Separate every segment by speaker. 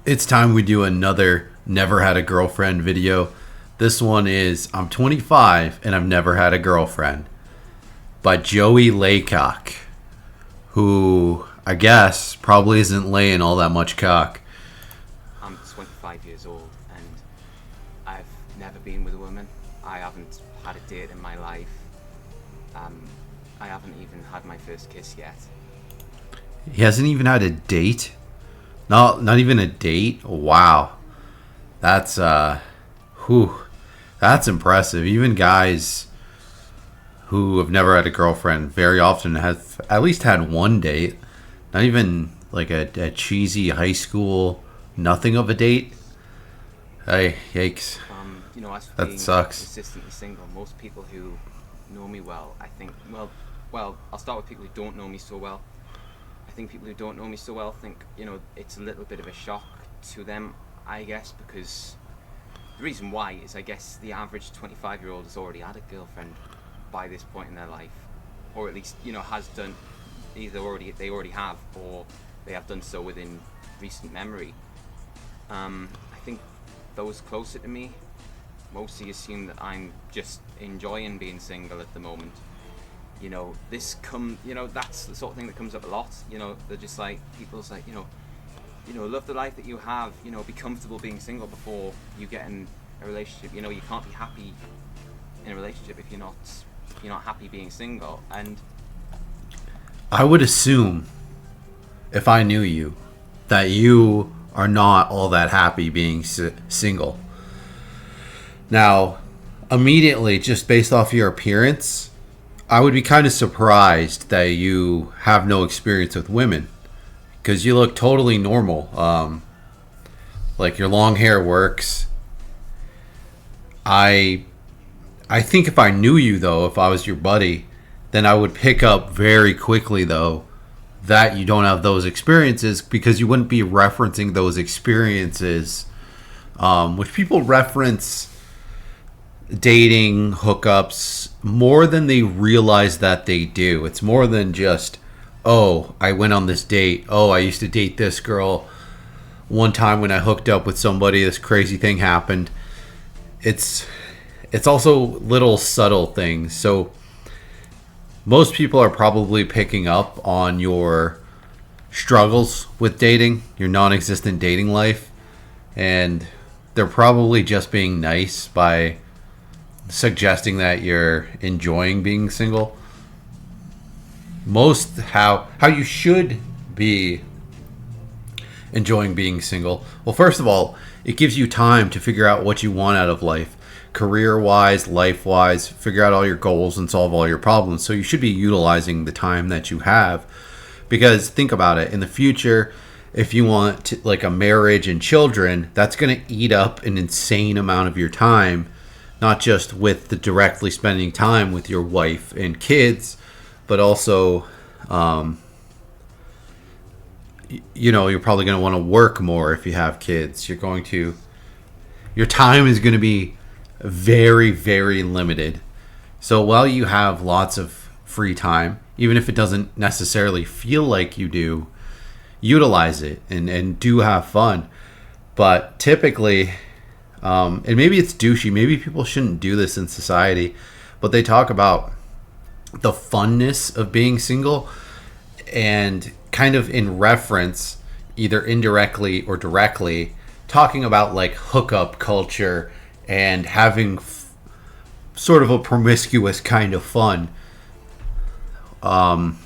Speaker 1: It's time we do another never had a girlfriend video. This one is I'm 25 and I've never had a girlfriend by Joey Laycock, who I guess probably isn't laying all that much cock.
Speaker 2: I'm 25 years old and I've never been with a woman. I haven't had a date in my life. Um, I haven't even had my first kiss yet.
Speaker 1: He hasn't even had a date. Not even a date. Wow, that's whew, that's impressive. Even guys who have never had a girlfriend very often have at least had one date. Not even like a cheesy high school, nothing of a date. Hey, yikes.
Speaker 2: As for
Speaker 1: That
Speaker 2: being
Speaker 1: sucks.
Speaker 2: consistently single, most people who know me well, I think, I'll start with people who don't know me so well. I think people who don't know me so well think, it's a little bit of a shock to them, I guess, because the reason why is I guess the average 25-year-old has already had a girlfriend by this point in their life, or at least, has done, either they already have, or they have done so within recent memory. I think those closer to me mostly assume that I'm just enjoying being single at the moment. That's the sort of thing that comes up a lot. They're just like, people's like, love the life that you have, be comfortable being single before you get in a relationship. You can't be happy in a relationship if you're not happy being single. And
Speaker 1: I would assume, if I knew you, that you are not all that happy being single. Now, immediately, just based off your appearance, I would be kind of surprised that you have no experience with women, because you look totally normal. Like your long hair works. I think if I knew you though, if I was your buddy, then I would pick up very quickly though that you don't have those experiences, because you wouldn't be referencing those experiences, which people reference dating hookups more than they realize that they do. It's more than just, oh, I went on this date. Oh, I used to date this girl. One time when I hooked up with somebody, this crazy thing happened. It's also little subtle things. So most people are probably picking up on your struggles with dating, your non-existent dating life, and they're probably just being nice by suggesting that you're enjoying being single. Most how you should be enjoying being single. Well, first of all, it gives you time to figure out what you want out of life, career wise, life wise, figure out all your goals and solve all your problems. So you should be utilizing the time that you have, because think about it, in the future, if you want like a marriage and children, that's going to eat up an insane amount of your time, not just with the directly spending time with your wife and kids, but also, you're probably going to want to work more if you have kids. Your time is going to be very, very limited. So while you have lots of free time, even if it doesn't necessarily feel like you do, utilize it and do have fun. But typically, and maybe it's douchey, maybe people shouldn't do this in society, but they talk about the funness of being single, and kind of in reference, either indirectly or directly, talking about like hookup culture and having sort of a promiscuous kind of fun. And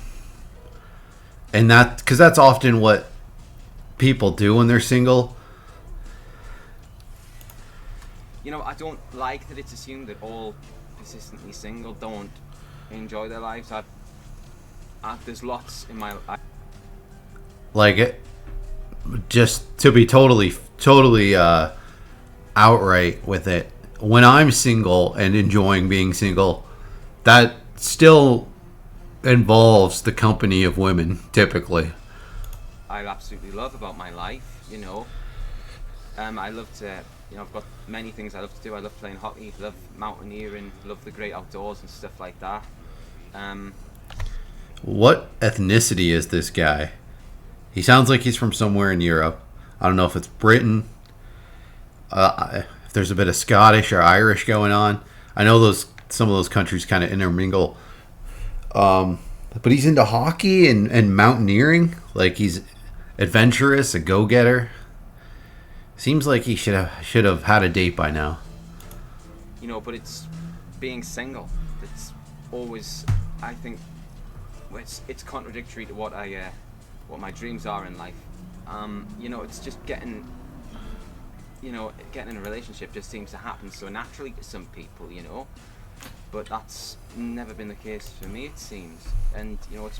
Speaker 1: that, because that's often what people do when they're single.
Speaker 2: I don't like that it's assumed that all persistently single don't enjoy their lives. There's lots in my life.
Speaker 1: Like it, just to be totally outright with it, when I'm single and enjoying being single, that still involves the company of women typically.
Speaker 2: I absolutely love about my life. I love to, I've got many things I love to do. I love playing hockey, love mountaineering, love the great outdoors and stuff like that.
Speaker 1: What ethnicity is this guy? He sounds like he's from somewhere in Europe. I don't know if it's Britain. If there's a bit of Scottish or Irish going on. I know some of those countries kind of intermingle. But he's into hockey and mountaineering. Like, he's adventurous, a go-getter. Seems like he should have had a date by now.
Speaker 2: But it's being single. It's always, I think, it's contradictory to what my dreams are in life. It's just getting in a relationship just seems to happen so naturally to some people, but that's never been the case for me, it seems. And it's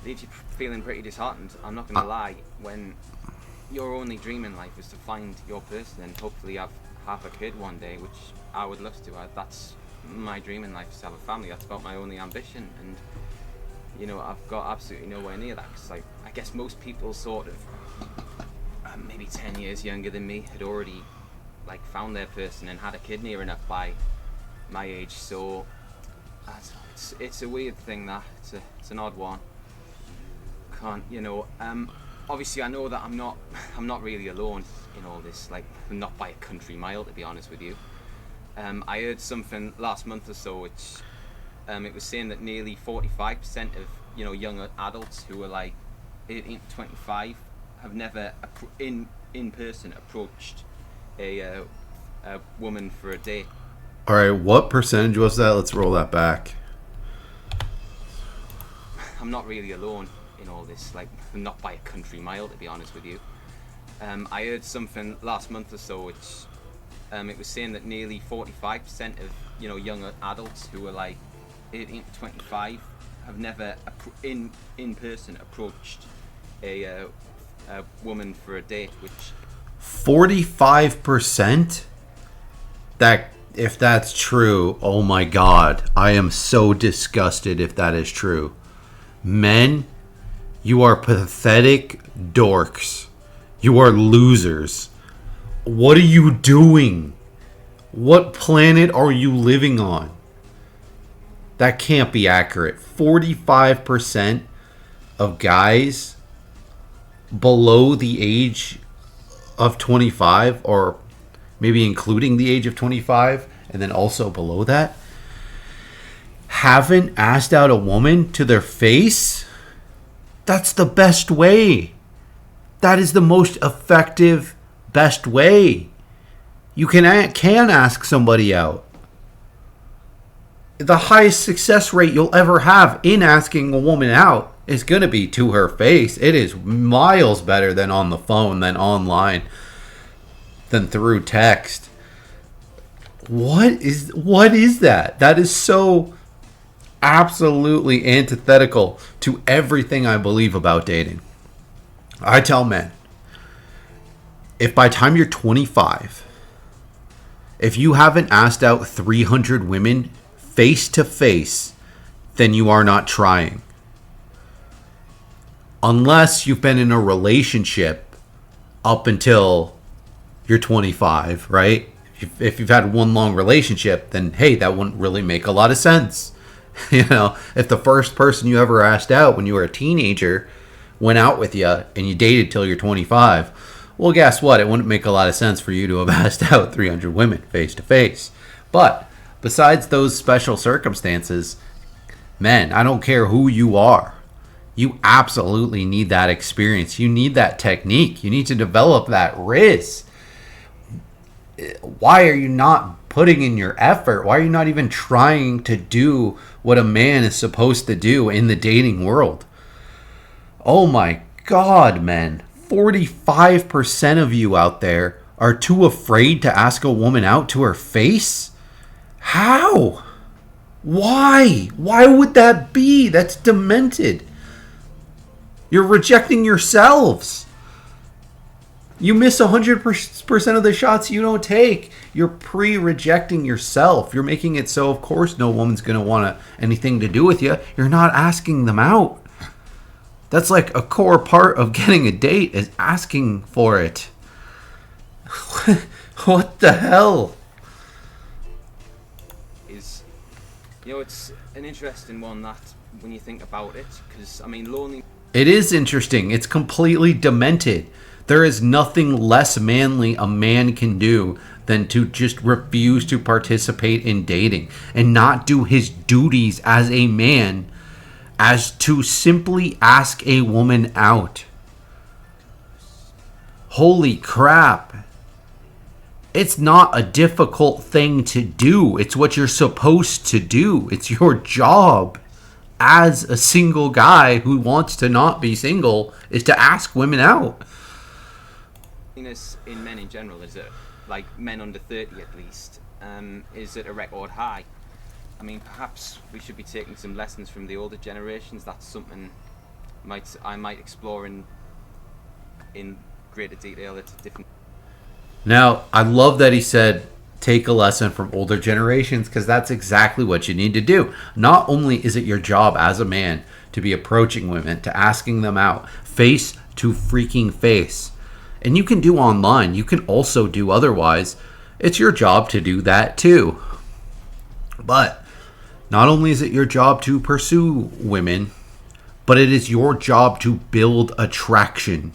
Speaker 2: leaves you feeling pretty disheartened. I'm not gonna lie, when your only dream in life is to find your person and hopefully have a kid one day, which I would love to. That's my dream in life, is to have a family. That's about my only ambition, and I've got absolutely nowhere near that, because I guess most people sort of maybe 10 years younger than me had already found their person and had a kid near enough by my age. So it's a weird thing, that it's an odd one. Obviously I know that I'm not really alone in all this, not by a country mile, to be honest with you. I heard something last month or so, which it was saying that nearly 45% of young adults who are 18 to 25 have never in person approached a woman for a date.
Speaker 1: All right, what percentage was that? Let's roll that back.
Speaker 2: I'm not really alone in all this, not by a country mile, to be honest with you. I heard something last month or so, which it was saying that nearly 45% of young adults who are 18 to 25 have never in person approached a woman for a date, which
Speaker 1: 45%? That, if that's true, oh my god, I am so disgusted if that is true. Men, you are pathetic dorks. You are losers. What are you doing? What planet are you living on? That can't be accurate. 45% of guys below the age of 25, or maybe including the age of 25, and then also below that, haven't asked out a woman to their face? That's the best way. That is the most effective, best way. You can ask somebody out. The highest success rate you'll ever have in asking a woman out is going to be to her face. It is miles better than on the phone, than online, than through text. What is that? That is so absolutely antithetical to everything I believe about dating. I tell men, if by the time you're 25, if you haven't asked out 300 women face to face, then you are not trying. Unless you've been in a relationship up until you're 25, right? If you've had one long relationship, then hey, that wouldn't really make a lot of sense. If the first person you ever asked out when you were a teenager went out with you and you dated till you're 25, well, guess what? It wouldn't make a lot of sense for you to have asked out 300 women face to face. But besides those special circumstances, men, I don't care who you are, you absolutely need that experience. You need that technique. You need to develop that riz. Why are you not putting in your effort? Why are you not even trying to do what a man is supposed to do in the dating world? Oh my God, men. 45% of you out there are too afraid to ask a woman out to her face? How? Why? Why would that be? That's demented. You're rejecting yourselves. You miss 100% of the shots you don't take. You're pre-rejecting yourself. You're making it so, of course, no woman's going to want anything to do with you. You're not asking them out. That's like a core part of getting a date, is asking for it. What the hell?
Speaker 2: It's an interesting one, that when you think about it, because lonely.
Speaker 1: It is interesting. It's completely demented. There is nothing less manly a man can do than to just refuse to participate in dating and not do his duties as a man, as to simply ask a woman out. Holy crap. It's not a difficult thing to do. It's what you're supposed to do. It's your job as a single guy who wants to not be single, is to ask women out.
Speaker 2: In men in general, is it like men under 30 at least? Is it a record high? I mean, perhaps we should be taking some lessons from the older generations. That's something I might explore in greater detail at different.
Speaker 1: Now, I love that he said take a lesson from older generations, because that's exactly what you need to do. Not only is it your job as a man to be approaching women, to asking them out face to freaking face, and you can do online, you can also do otherwise. It's your job to do that too. But not only is it your job to pursue women, but it is your job to build attraction.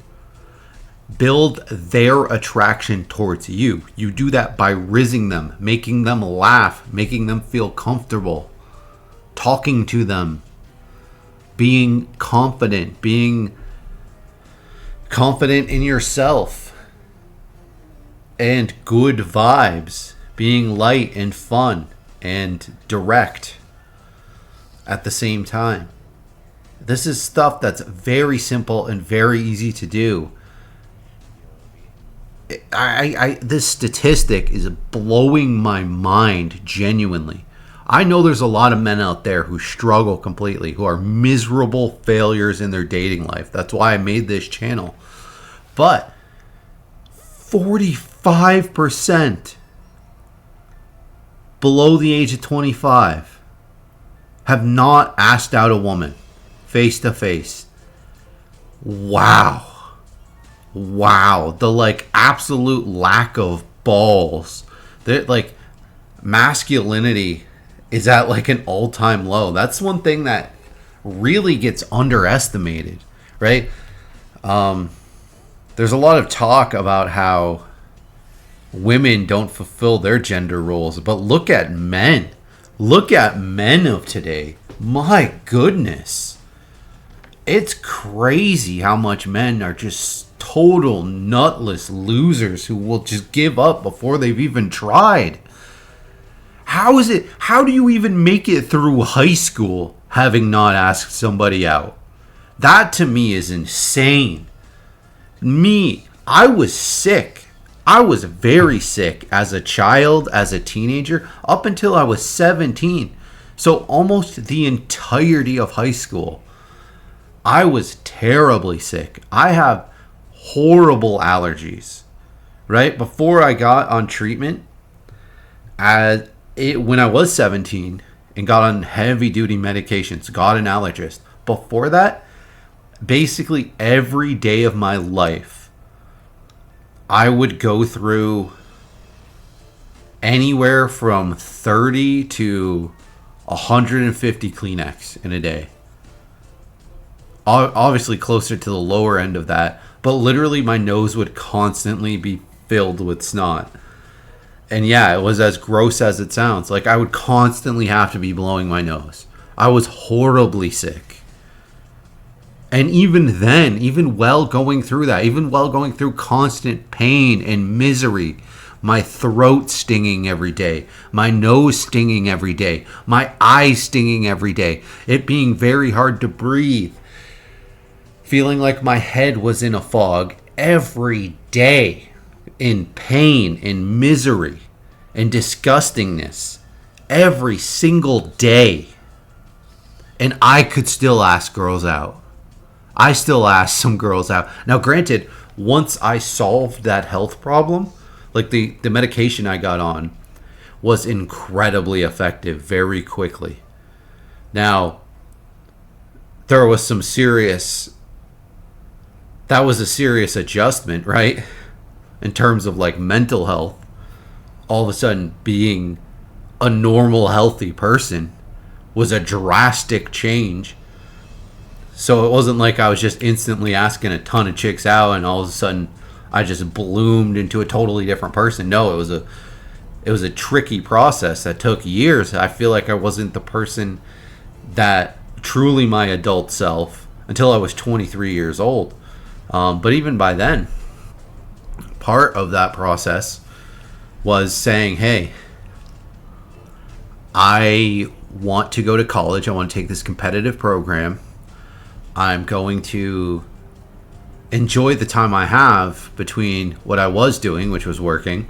Speaker 1: Build their attraction towards you. You do that by rizzing them, making them laugh, making them feel comfortable, talking to them, being confident in yourself, and good vibes, being light and fun and direct at the same time. This is stuff that's very simple and very easy to do. This statistic is blowing my mind genuinely. I know there's a lot of men out there who struggle completely, who are miserable failures in their dating life. That's why I made this channel. But 45% below the age of 25 have not asked out a woman face to face. Wow. The absolute lack of balls. That masculinity is at an all-time low. That's one thing that really gets underestimated, right? There's a lot of talk about how women don't fulfill their gender roles, but look at men. Look at men of today. My goodness. It's crazy how much men are just total nutless losers who will just give up before they've even tried. How do you even make it through high school having not asked somebody out? That to me is insane. I was sick. I was very sick as a child, as a teenager, up until I was 17. So almost the entirety of high school, I was terribly sick. I have horrible allergies, right? Before I got on treatment, when I was 17 and got on heavy duty medications, got an allergist. Before that, basically every day of my life, I would go through anywhere from 30 to 150 Kleenex in a day. Obviously closer to the lower end of that, but literally my nose would constantly be filled with snot. And yeah, it was as gross as it sounds. I would constantly have to be blowing my nose. I was horribly sick. And even then, even while going through that, even while going through constant pain and misery, my throat stinging every day, my nose stinging every day, my eyes stinging every day, it being very hard to breathe, feeling like my head was in a fog every day, in pain, in misery, and disgustingness, every single day. And I could still ask girls out. I still ask some girls out. Now, granted, once I solved that health problem, the medication I got on was incredibly effective very quickly. Now, there was some serious... That was a serious adjustment, right? In terms of mental health. All of a sudden being a normal, healthy person was a drastic change. So it wasn't like I was just instantly asking a ton of chicks out and all of a sudden I just bloomed into a totally different person. No, it was a tricky process that took years. I feel like I wasn't the person that truly my adult self until I was 23 years old. But even by then, part of that process was saying, hey, I want to go to college. I want to take this competitive program. I'm going to enjoy the time I have between what I was doing, which was working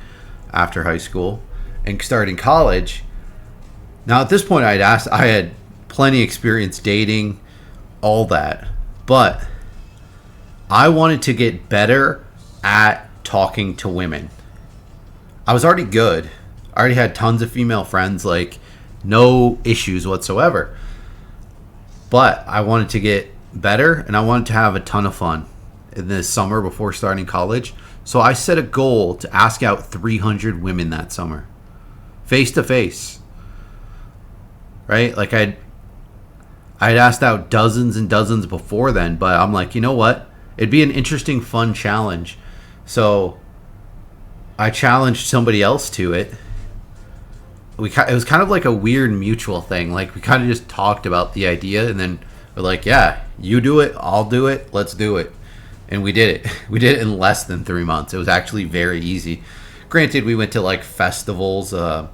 Speaker 1: after high school, and starting college. Now, at this point, I had plenty of experience dating, all that. But I wanted to get better at talking to women. I was already good. I already had tons of female friends, like no issues whatsoever. But I wanted to get better and I wanted to have a ton of fun in this summer before starting college. So I set a goal to ask out 300 women that summer, face to face. Right? Like I'd asked out dozens and dozens before then, but I'm like, you know what? It'd be an interesting, fun challenge. So I challenged somebody else to it. It was kind of like a weird mutual thing. Like we kind of just talked about the idea and then we're like, yeah, you do it, I'll do it, let's do it. And we did it. We did it in less than 3 months. It was actually very easy. Granted, we went to like festivals, your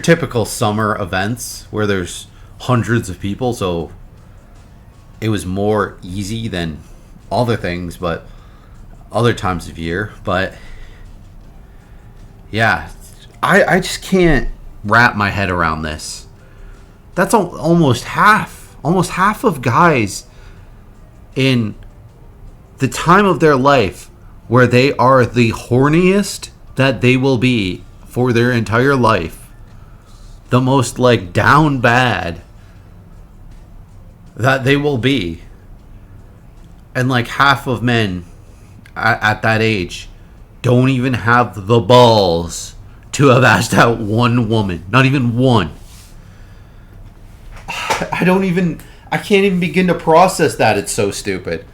Speaker 1: typical summer events where there's hundreds of people, so it was more easy than other things, but other times of year. But yeah, I just can't wrap my head around this. That's almost half of guys in the time of their life where they are the horniest that they will be for their entire life, the most like down bad that they will be, and like half of men at that age don't even have the balls to have asked out one woman, not even one. I can't even begin to process that. It's so stupid.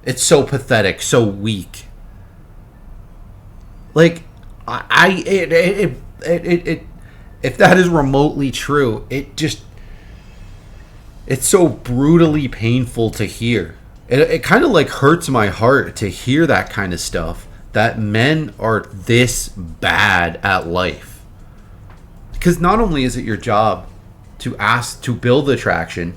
Speaker 1: It's so pathetic, so weak. Like, if that is remotely true, it's so brutally painful to hear. It kind of like hurts my heart to hear that kind of stuff, that men are this bad at life. Because not only is it your job to build attraction,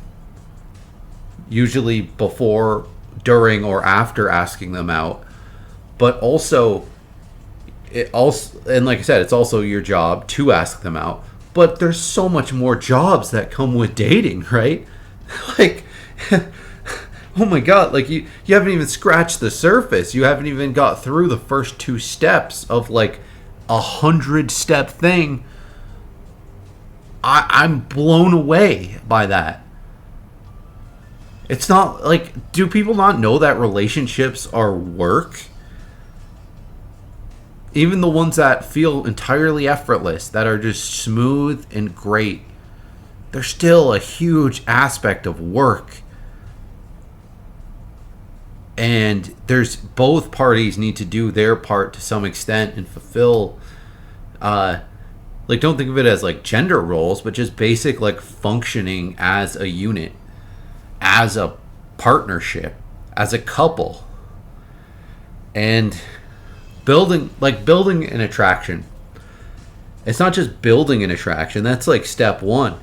Speaker 1: usually before, during, or after asking them out, but also and like I said, it's also your job to ask them out. But there's so much more jobs that come with dating, right? Like, oh my god, like you haven't even scratched the surface. You haven't even got through the first 2 steps of like 100-step thing. I'm blown away by that. It's not like, do people not know that relationships are work? Even the ones that feel entirely effortless, that are just smooth and great, there's still a huge aspect of work. And there's both parties need to do their part to some extent and fulfill, like, don't think of it as like gender roles, but just basic like functioning as a unit, as a partnership, as a couple. And building an attraction, it's not just building an attraction, that's like step 1,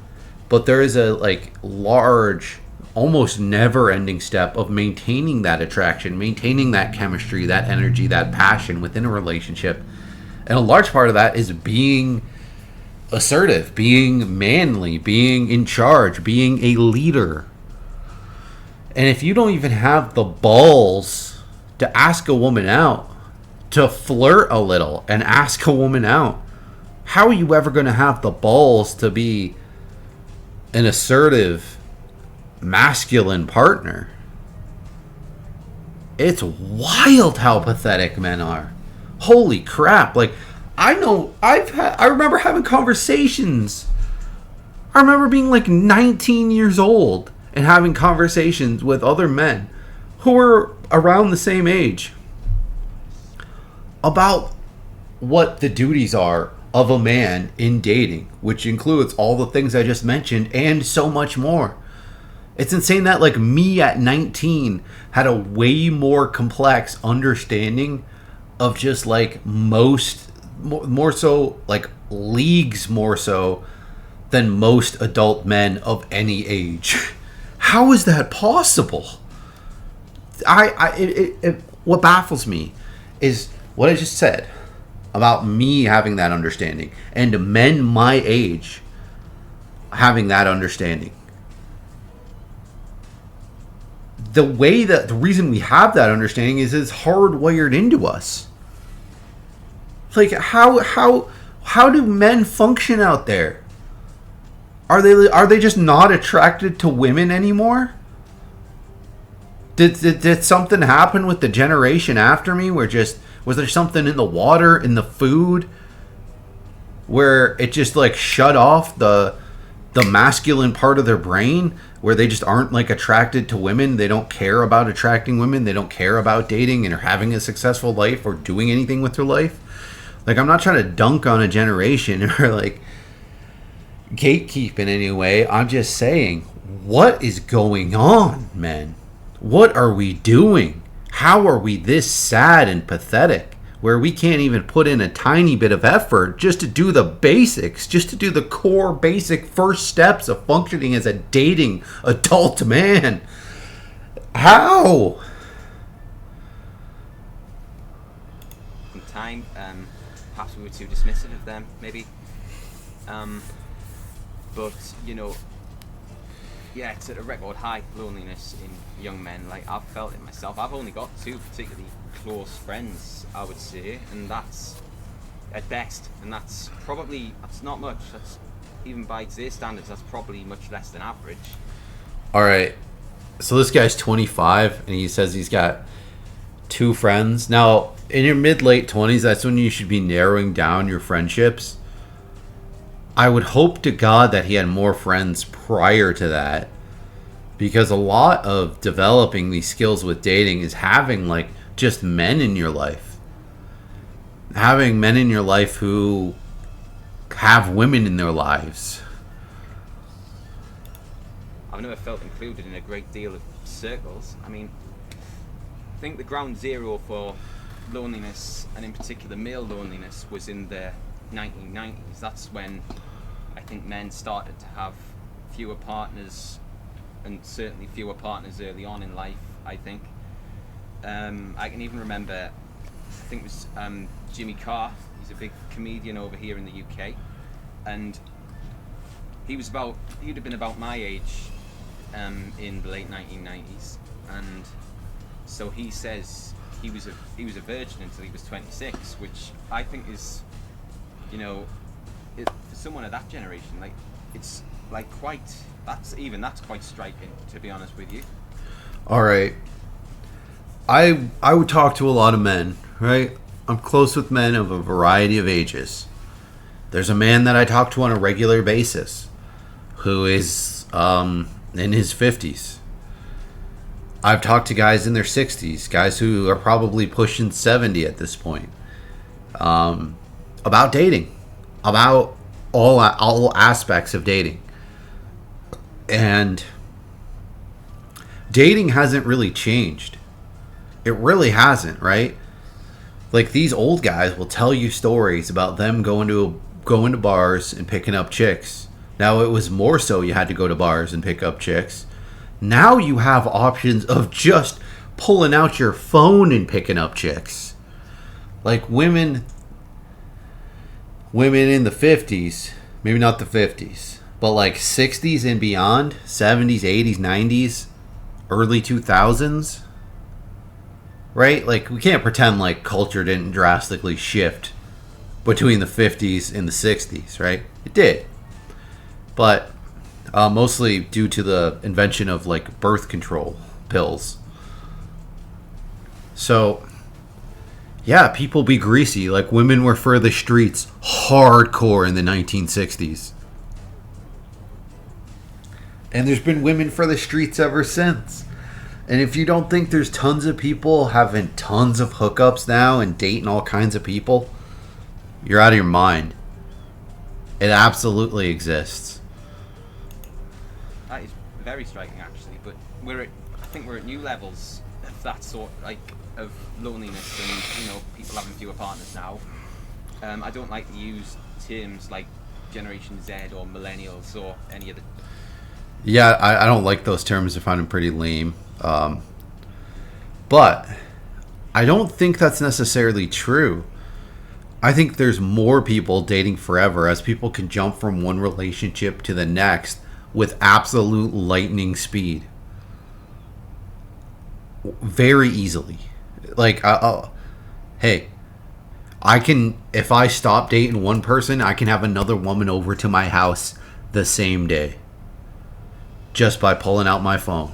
Speaker 1: but there is a like large, almost never ending step of maintaining that attraction, maintaining that chemistry, that energy, that passion within a relationship. And a large part of that is being assertive, being manly, being in charge, being a leader. And if you don't even have the balls to ask a woman out, to flirt a little and ask a woman out, how are you ever going to have the balls to be an assertive, masculine partner? It's wild how pathetic men are. Holy crap. Like, I remember having conversations. I remember being like 19 years old and having conversations with other men who were around the same age about what the duties are of a man in dating, which includes all the things I just mentioned and so much more. It's insane that like me at 19 had a way more complex understanding of just like more so like leagues more so than most adult men of any age. How is that possible? What baffles me is what I just said about me having that understanding and men my age having that understanding. The reason we have that understanding is it's hardwired into us. Like how do men function out there? Are they just not attracted to women anymore? Did something happen with the generation after me where just was there something in the water, in the food, where it just like shut off the masculine part of their brain, where they just aren't like attracted to women? They don't care about attracting women. They don't care about dating and or having a successful life or doing anything with their life. Like, I'm not trying to dunk on a generation or like gatekeep in any way. I'm just saying, what is going on, men? What are we doing? How are we this sad and pathetic where we can't even put in a tiny bit of effort just to do the basics, just to do the core basic first steps of functioning as a dating adult man? How?
Speaker 2: Some time, perhaps we were too dismissive of them, maybe. But, you know, yeah, it's at a record high, loneliness in young men. Like, I've felt it myself. I've only got 2 particularly close friends, I would say, and that's at best. And that's not much. That's, even by today's standards, that's probably much less than average.
Speaker 1: All right. So this guy's 25, and he says he's got 2 friends. Now, in your mid-late 20s, that's when you should be narrowing down your friendships. I would hope to God that he had more friends prior to that, because a lot of developing these skills with dating is having like just men in your life. Having men in your life who have women in their lives.
Speaker 2: I've never felt included in a great deal of circles. I mean, I think the ground zero for loneliness, and in particular male loneliness, was in the 1990s. That's when I think men started to have fewer partners, and certainly fewer partners early on in life, I think. I can even remember, I think it was Jimmy Carr. He's a big comedian over here in the UK, and he'd have been about my age in the late 1990s, and so he says he was a virgin until he was 26, which I think is, you know, for someone of that generation, like, it's like that's quite striking, to be honest with you.
Speaker 1: All right. I would talk to a lot of men, right? I'm close with men of a variety of ages. There's a man that I talk to on a regular basis who is in his 50s. I've talked to guys in their 60s, guys who are probably pushing 70 at this point, about dating, about all aspects of dating. And dating hasn't really changed. It really hasn't, right? Like, these old guys will tell you stories about them going to bars and picking up chicks. Now, it was more so you had to go to bars and pick up chicks. Now you have options of just pulling out your phone and picking up chicks. Like, women in the 50s, maybe not the 50s, but like 60s and beyond, 70s, 80s, 90s, early 2000s, right? Like, we can't pretend like culture didn't drastically shift between the 50s and the 60s, right? It did. But mostly due to the invention of like birth control pills. So, yeah, people be greasy. Like, women were for the streets hardcore in the 1960s. And there's been women for the streets ever since. And if you don't think there's tons of people having tons of hookups now and dating all kinds of people, you're out of your mind. It absolutely exists.
Speaker 2: That is very striking, actually. But I think we're at new levels of that sort, like, of loneliness and people having fewer partners now. I don't like to use terms like Generation Z or Millennials or any of the.
Speaker 1: Yeah, I don't like those terms. I find them pretty lame. But I don't think that's necessarily true. I think there's more people dating forever as people can jump from one relationship to the next with absolute lightning speed. Very easily. Like, hey, I can, if I stop dating one person, I can have another woman over to my house the same day. Just by pulling out my phone.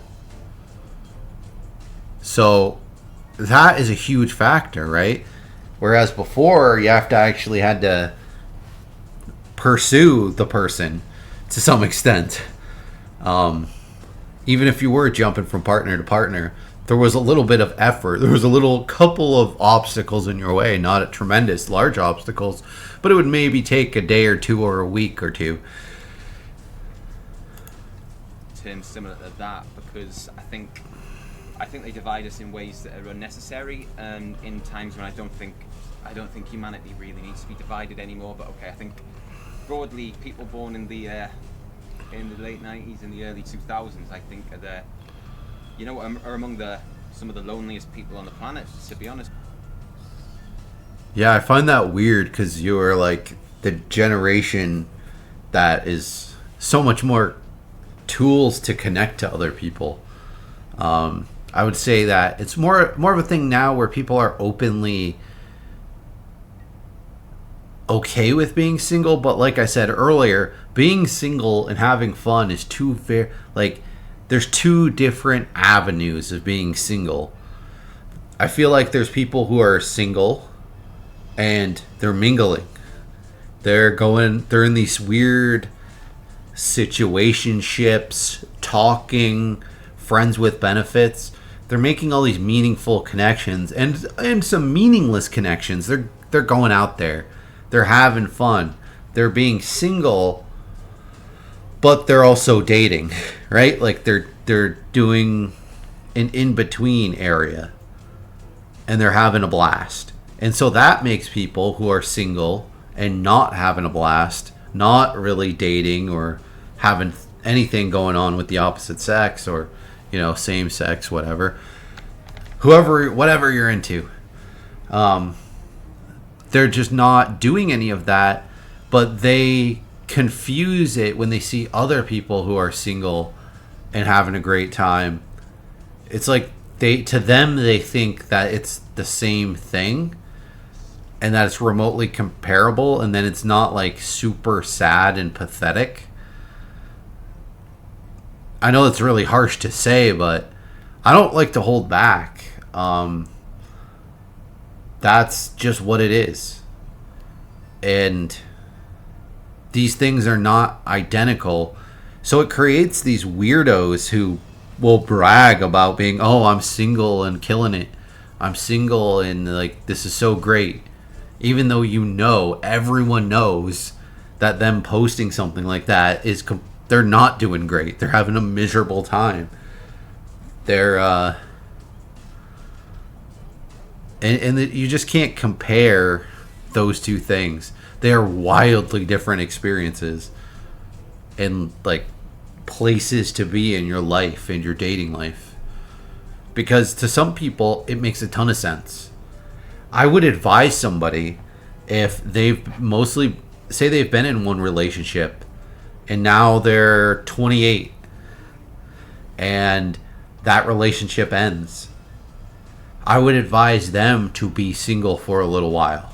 Speaker 1: So that is a huge factor, right? Whereas before, you have to actually had to pursue the person to some extent. Even if you were jumping from partner to partner, there was a little bit of effort. There was a little couple of obstacles in your way, not tremendous, large obstacles, but it would maybe take a day or two or a week or two.
Speaker 2: Terms similar to that, because I think they divide us in ways that are unnecessary, and in times when I don't think humanity really needs to be divided anymore. But okay, I think broadly people born in the late 90s and the early 2000s, I think are among some of the loneliest people on the planet, to be honest.
Speaker 1: Yeah, I find that weird because you're like the generation that is so much more tools to connect to other people. I would say that it's more of a thing now where people are openly okay with being single, but like I said earlier, being single and having fun is there's two different avenues of being single. I feel like there's people who are single and they're mingling. They're in these weird situationships, talking, friends with benefits. They're making all these meaningful connections and some meaningless connections. They're going out there. They're having fun. They're being single, but they're also dating, right? Like they're doing an in-between area and they're having a blast. And so that makes people who are single and not having a blast, not really dating or having anything going on with the opposite sex or, same sex, whatever you're into. They're just not doing any of that, but they confuse it when they see other people who are single and having a great time. It's like they think that it's the same thing and that it's remotely comparable, and then it's not like super sad and pathetic. I know it's really harsh to say, but I don't like to hold back. That's just what it is. And these things are not identical. So it creates these weirdos who will brag about being, I'm single and killing it. I'm single and this is so great. Even though everyone knows that them posting something like that they're not doing great. They're having a miserable time. They're you just can't compare those two things. They are wildly different experiences and places to be in your life and your dating life. Because to some people it makes a ton of sense. I would advise somebody, if they've say they've been in one relationship and now they're 28 and that relationship ends, I would advise them to be single for a little while.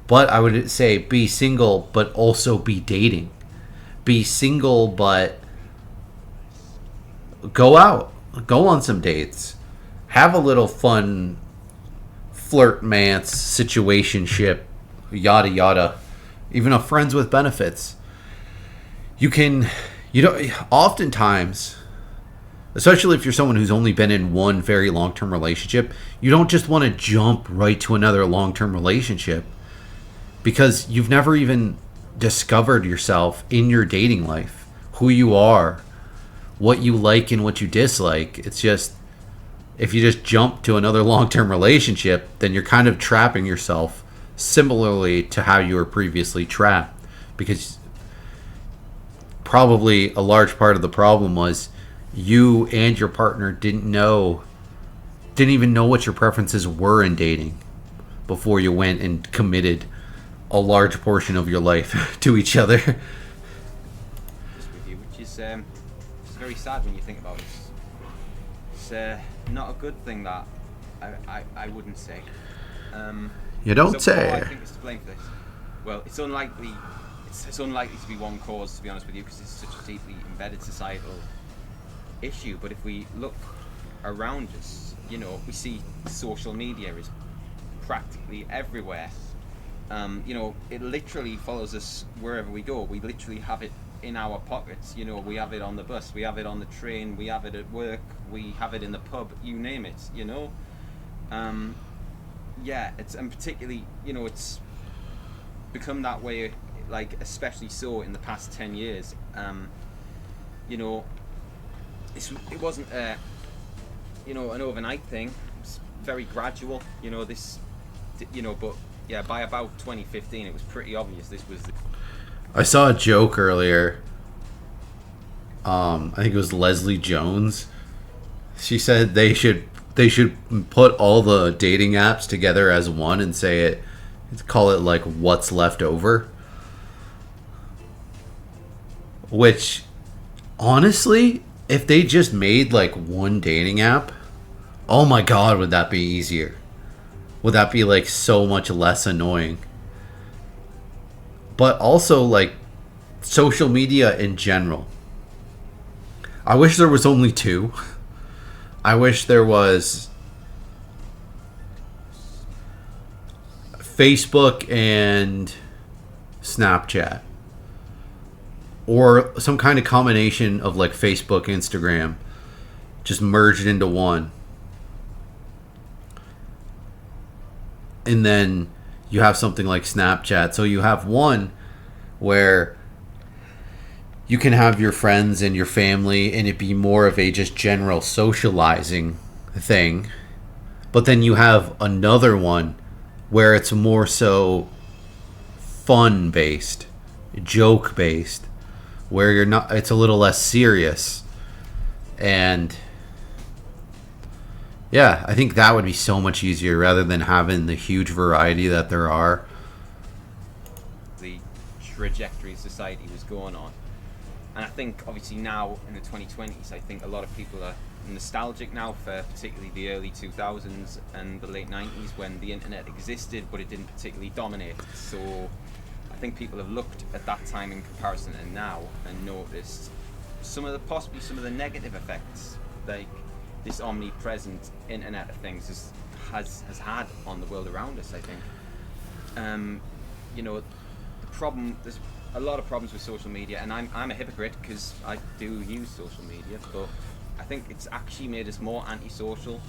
Speaker 1: But I would say be single, but also be dating. Be single, but go out. Go on some dates. Have a little fun flirtmance, situationship, yada yada. Even a friends with benefits. You can You know, oftentimes, especially if you're someone who's only been in one very long-term relationship, you don't just want to jump right to another long-term relationship because you've never even discovered yourself in your dating life, who you are, what you like and what you dislike. It's just, if you just jump to another long-term relationship, then you're kind of trapping yourself similarly to how you were previously trapped, because probably a large part of the problem was you and your partner didn't even know what your preferences were in dating before you went and committed a large portion of your life to each other.
Speaker 2: Just with you, which is it's very sad when you think about it. It's not a good thing, that I wouldn't say.
Speaker 1: You don't
Speaker 2: so
Speaker 1: say.
Speaker 2: I think it's to blame for this. Well, it's unlikely. It's unlikely to be one cause, to be honest with you, because it's such a deeply embedded societal issue. But if we look around us, you know, we see social media is practically everywhere. You know, it literally follows us wherever we go. We literally have it in our pockets. You know, we have it on the bus, we have it on the train, we have it at work, we have it in the pub, you name it, you know. Yeah, and particularly, you know, it's become that way, like, especially so in the past 10 years. You know, it wasn't you know, an overnight thing. It was very gradual, you know, but yeah, by about 2015 it was pretty obvious this was
Speaker 1: I saw a joke earlier. I think it was Leslie Jones. She said they should put all the dating apps together as one and call it like what's left over. Which, honestly, if they just made like one dating app, oh my god, would that be easier? Would that be like so much less annoying? But also, like, social media in general. I wish there was only two. I wish there was Facebook and Snapchat, or some kind of combination of like Facebook, Instagram, just merged into one. And then you have something like Snapchat. So you have one where you can have your friends and your family and it be more of a just general socializing thing. But then you have another one where it's more so fun based, joke based, where it's a little less serious. And yeah, I think that would be so much easier rather than having the huge variety that there are.
Speaker 2: The trajectory of society was going on. And I think, obviously, now in the 2020s, I think a lot of people are nostalgic now for particularly the early 2000s and the late 90s, when the internet existed, but it didn't particularly dominate. So I think people have looked at that time in comparison and now and noticed possibly some of the negative effects, like this omnipresent internet of things has had on the world around us, I think. You know, there's a lot of problems with social media, and I'm a hypocrite because I do use social media, but I think it's actually made us more antisocial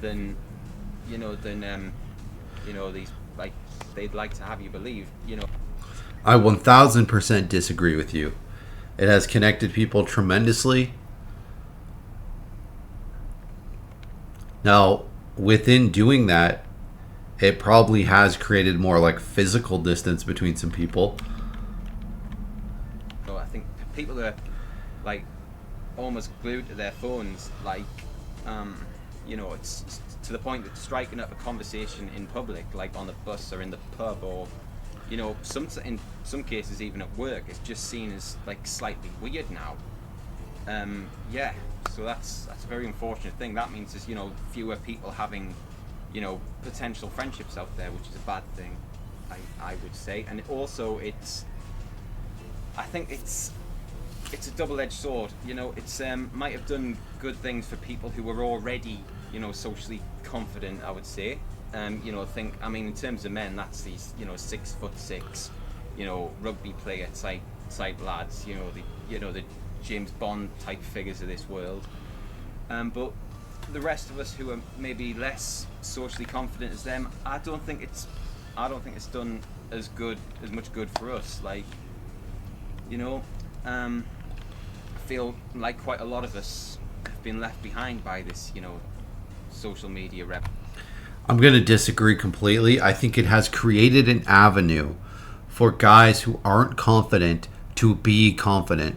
Speaker 2: than these, like, they'd like to have you believe, you know.
Speaker 1: I 1000% disagree with you. It has connected people tremendously. Now, within doing that, it probably has created more like physical distance between some people.
Speaker 2: So I think people are like almost glued to their phones, like you know, it's to the point that striking up a conversation in public, like on the bus or in the pub, or you know, in some cases even at work, is just seen as like slightly weird now. Yeah, so that's a very unfortunate thing. That means there's, you know, fewer people having, you know, potential friendships out there, which is a bad thing, I would say. And also I think it's a double-edged sword. You know, it's might have done good things for people who were already, you know, socially confident, I would say. You know, in terms of men, that's these, you know, 6'6", you know, rugby player type type lads, the James Bond type figures of this world. But the rest of us who are maybe less socially confident as them, I don't think it's done as much good for us. Like, I feel like quite a lot of us have been left behind by this, social media rep.
Speaker 1: I'm going to disagree completely. I think it has created an avenue for guys who aren't confident to be confident.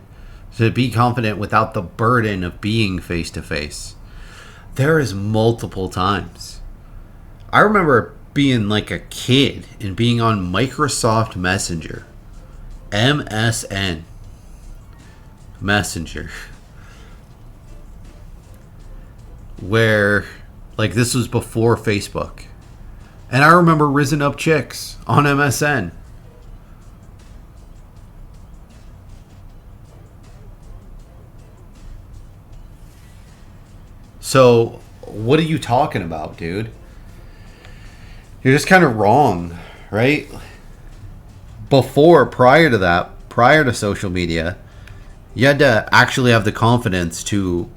Speaker 1: To be confident without the burden of being face to face. There is multiple times. I remember being like a kid and being on Microsoft Messenger. MSN. Messenger. Where, like, this was before Facebook. And I remember risen up chicks on MSN. So, what are you talking about, dude? You're just kind of wrong, right? Prior to social media, you had to actually have the confidence to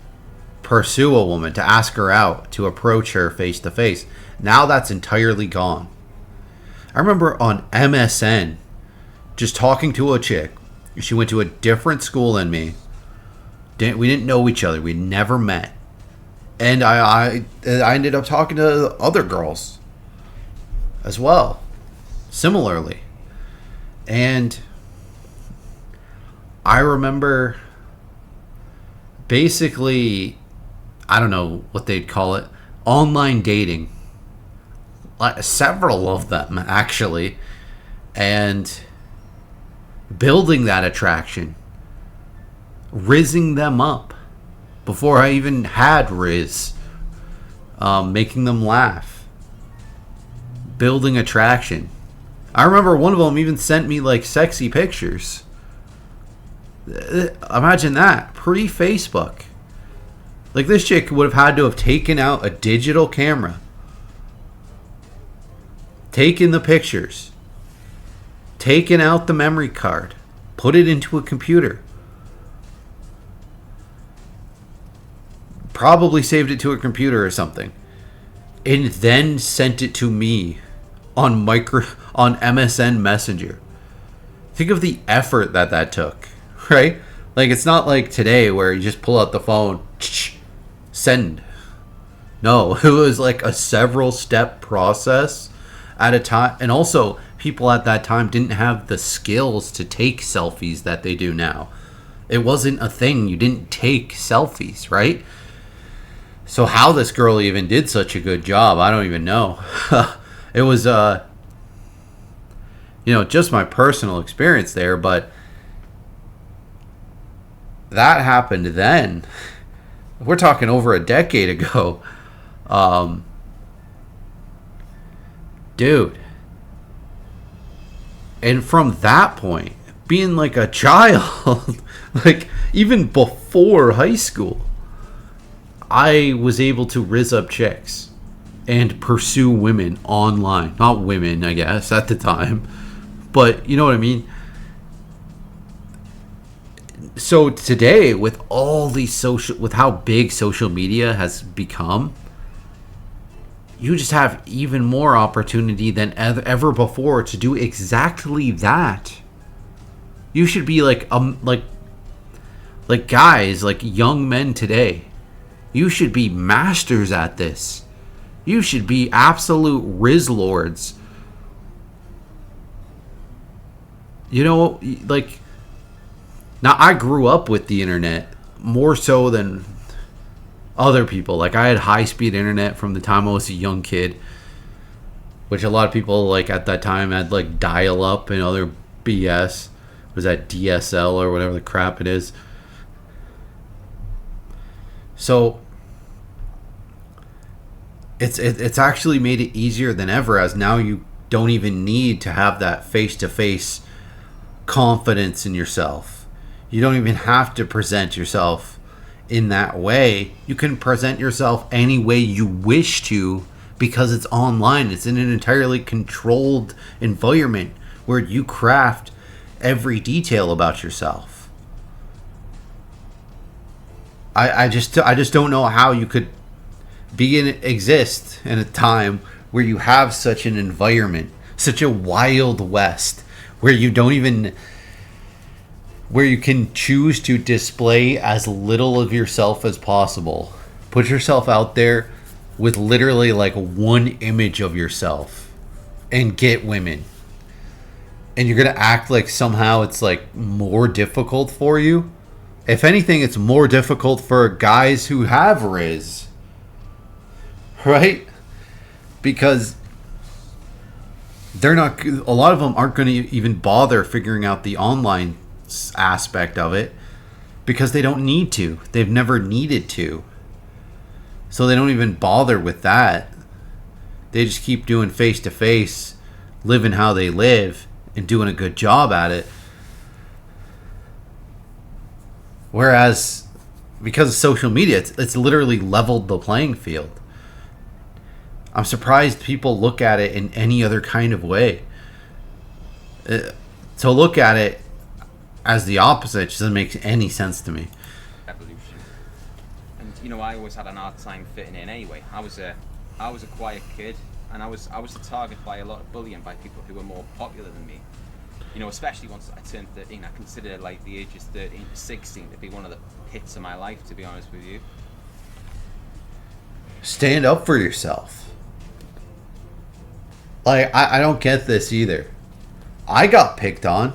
Speaker 1: pursue a woman, to ask her out, to approach her face to face. Now that's entirely gone. I remember on MSN, just talking to a chick. She went to a different school than me. We didn't know each other. We never met. And I ended up talking to other girls as well, similarly. And I remember basically, I don't know what they'd call it, online dating. Several of them, actually. And building that attraction. Rizzing them up. Before I even had Riz. Making them laugh. Building attraction. I remember one of them even sent me like sexy pictures. Imagine that. Pre-Facebook. Like, this chick would have had to have taken out a digital camera. Taken the pictures. Taken out the memory card. Put it into a computer. Probably saved it to a computer or something. And then sent it to me on MSN Messenger. Think of the effort that took, right? Like, it's not like today where you just pull out the phone, send. No, it was like a several step process at a time. And also, people at that time didn't have the skills to take selfies that they do now. It wasn't a thing. You didn't take selfies, right? So how this girl even did such a good job, I don't even know. It was, just my personal experience there, but that happened then. We're talking over a decade ago. Dude. And from that point, being like a child, like even before high school, I was able to rizz up chicks and pursue women online. Not women, I guess, at the time. But you know what I mean? So today, with all these with how big social media has become, you just have even more opportunity than ever before to do exactly that. You should be like guys, like young men today. You should be masters at this. You should be absolute Riz lords. Now I grew up with the internet more so than other people. Like, I had high-speed internet from the time I was a young kid, which a lot of people, like, at that time had, like, dial-up and other BS. Was that DSL or whatever the crap it is? So it's actually made it easier than ever, as now you don't even need to have that face-to-face confidence in yourself. You don't even have to present yourself in that way. You can present yourself any way you wish to, because it's online. It's in an entirely controlled environment where you craft every detail about yourself. I just don't know how you could exist in a time where you have such an environment, such a wild west, where you don't even, where you can choose to display as little of yourself as possible. Put yourself out there with literally like one image of yourself and get women. And you're going to act like somehow it's like more difficult for you. If anything, it's more difficult for guys who have Riz. Right? Because they're not, a lot of them aren't going to even bother figuring out the online aspect of it because they don't need to. They've never needed to. So they don't even bother with that. They just keep doing face to face, living how they live, and doing a good job at it. Whereas, because of social media, it's literally leveled the playing field. I'm surprised people look at it in any other kind of way. To look at it as the opposite just doesn't make any sense to me.
Speaker 2: Evolution. And you know, I always had an hard time fitting in anyway. I was a quiet kid, and I was the target by a lot of bullying by people who were more popular than me. You know, especially once I turned 13, I considered like the ages 13 to 16 to be one of the hits of my life, to be honest with you.
Speaker 1: Stand up for yourself. Like, I don't get this either. I got picked on.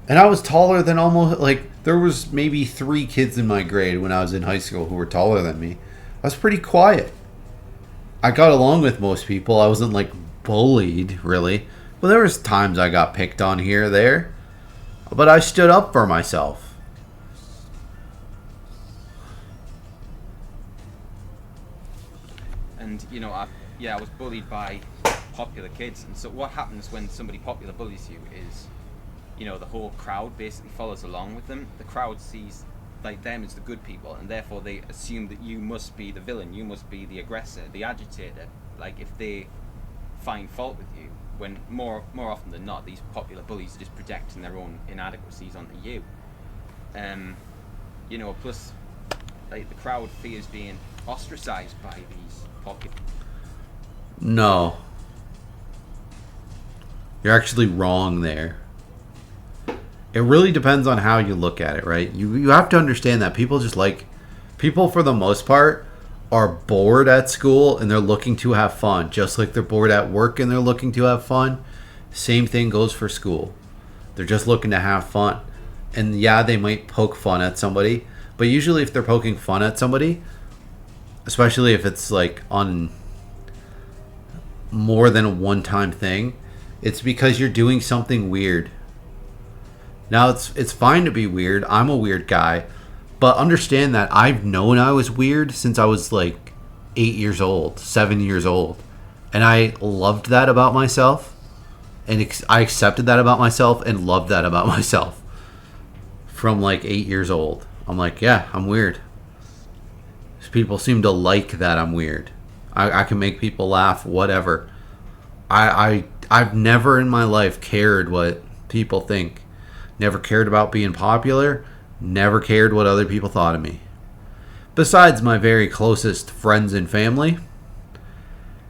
Speaker 1: And I was taller than almost, like, there was maybe 3 kids in my grade when I was in high school who were taller than me. I was pretty quiet. I got along with most people. I wasn't, like, bullied, really. But there was times I got picked on here or there. But I stood up for myself.
Speaker 2: And, you know, I was bullied by popular kids. And so what happens when somebody popular bullies you is, you know, the whole crowd basically follows along with them. The crowd sees like them as the good people, and therefore they assume that you must be the villain, you must be the aggressor, the agitator. Like, if they find fault with you, when more often than not, these popular bullies are just projecting their own inadequacies onto you. You know, plus, like, the crowd fears being ostracized by these popular.
Speaker 1: No. You're actually wrong there. It really depends on how you look at it, right? You have to understand that people for the most part are bored at school and they're looking to have fun. Just like they're bored at work and they're looking to have fun. Same thing goes for school. They're just looking to have fun. And yeah, they might poke fun at somebody. But usually if they're poking fun at somebody, especially if it's like on more than a one-time thing, it's because you're doing something weird. Now, it's fine to be weird. I'm a weird guy. But understand that I've known I was weird since I was like 8 years old, 7 years old. And I loved that about myself. And I accepted that about myself and loved that about myself. From like 8 years old. I'm like, yeah, I'm weird. People seem to like that I'm weird. I can make people laugh, whatever. I've never in my life cared what people think. Never cared about being popular. Never cared what other people thought of me. Besides my very closest friends and family.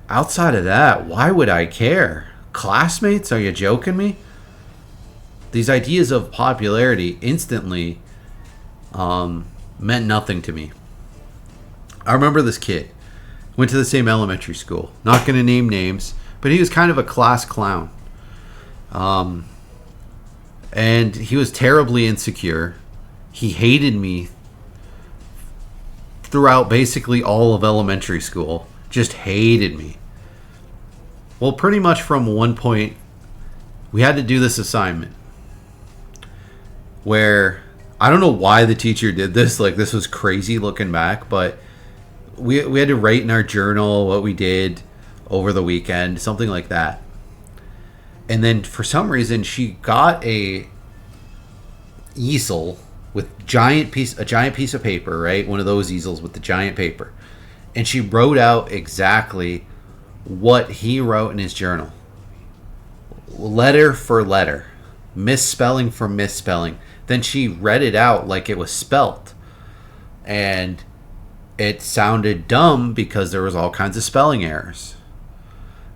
Speaker 1: Outside of that, why would I care? Classmates? Are you joking me? These ideas of popularity instantly meant nothing to me. I remember this kid. Went to the same elementary school. Not going to name names, but he was kind of a class clown. And he was terribly insecure. He hated me throughout basically all of elementary school. Just hated me. Well, pretty much from one point, we had to do this assignment where I don't know why the teacher did this. Like, this was crazy looking back, but we had to write in our journal what we did over the weekend, something like that. And then for some reason, she got a easel with a giant piece of paper, right? One of those easels with the giant paper. And she wrote out exactly what he wrote in his journal. Letter for letter. misspelling for misspelling. Then she read it out like it was spelt. And it sounded dumb because there was all kinds of spelling errors.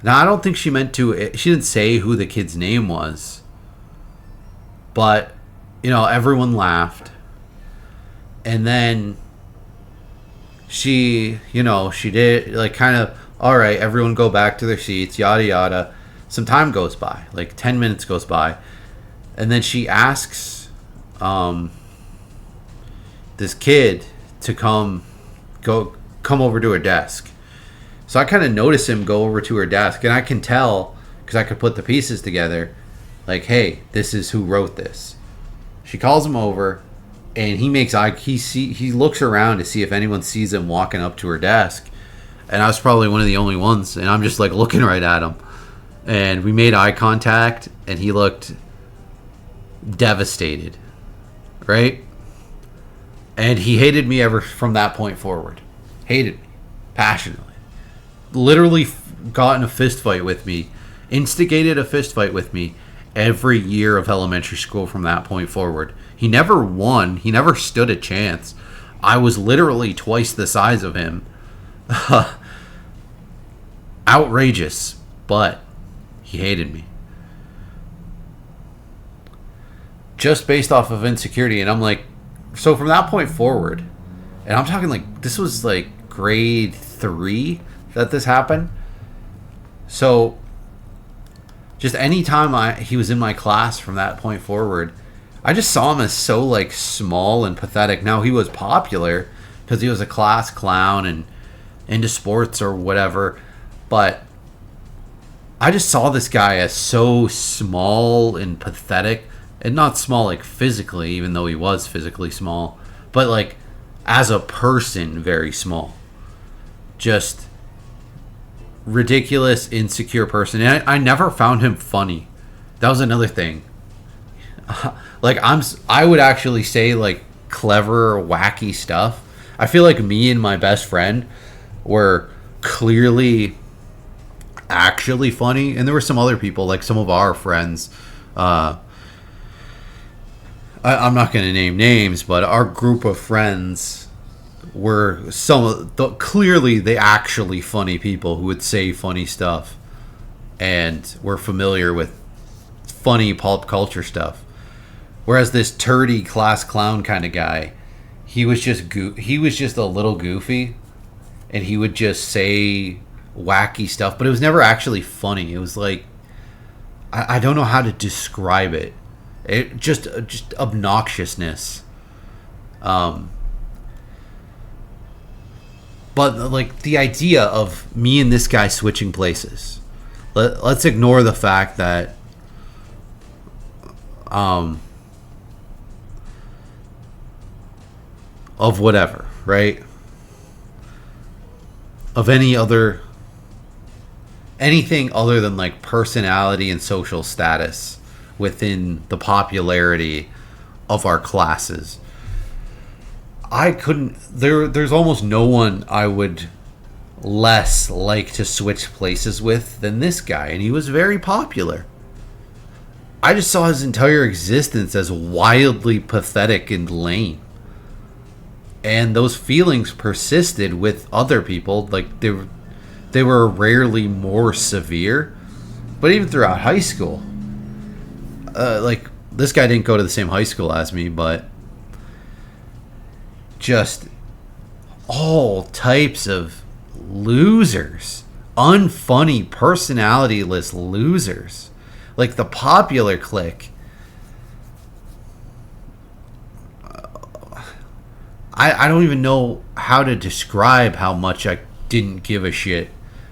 Speaker 1: Now, I don't think she meant to... She didn't say who the kid's name was. But, everyone laughed. And then she did, like, kind of, all right, everyone go back to their seats, yada, yada. Some time goes by, like 10 minutes goes by. And then she asks this kid to come over to her desk. So I kind of notice him go over to her desk, and I can tell, because I could put the pieces together, like, hey, this is who wrote this. She calls him over, and he looks around to see if anyone sees him walking up to her desk. And I was probably one of the only ones, and I'm just like looking right at him. And we made eye contact, and he looked devastated, right? And he hated me ever from that point forward. Hated me passionately. Literally got in a fist fight with me, instigated a fist fight with me every year of elementary school from that point forward. He never won. He never stood a chance. I was literally twice the size of him. Outrageous, but he hated me. Just based off of insecurity. And I'm like, so from that point forward, and I'm talking like, this was like grade 3 that this happened. So just any time he was in my class from that point forward, I just saw him as so like small and pathetic. Now he was popular because he was a class clown and into sports or whatever, but I just saw this guy as so small and pathetic. And not small like physically, even though he was physically small, but like as a person, very small. Just ridiculous, insecure person. And I never found him funny. That was another thing. Like I would actually say like clever, wacky stuff. I feel like me and my best friend were clearly actually funny, and there were some other people, like some of our friends. I'm not going to name names, but our group of friends were clearly the actually funny people who would say funny stuff and were familiar with funny pulp culture stuff. Whereas this turdy class clown kind of guy, he was just a little goofy, and he would just say wacky stuff, but it was never actually funny. It was like, I don't know how to describe it. It just obnoxiousness. But like the idea of me and this guy switching places. Let's ignore the fact that of whatever, right? Of anything other than like personality and social status within the popularity of our classes. There's almost no one I would less like to switch places with than this guy, and he was very popular. I just saw his entire existence as wildly pathetic and lame. And those feelings persisted with other people. Like they were rarely more severe. But even throughout high school, like this guy didn't go to the same high school as me, but just all types of losers, unfunny, personality-less losers, like the popular clique. I don't even know how to describe how much I didn't give a shit,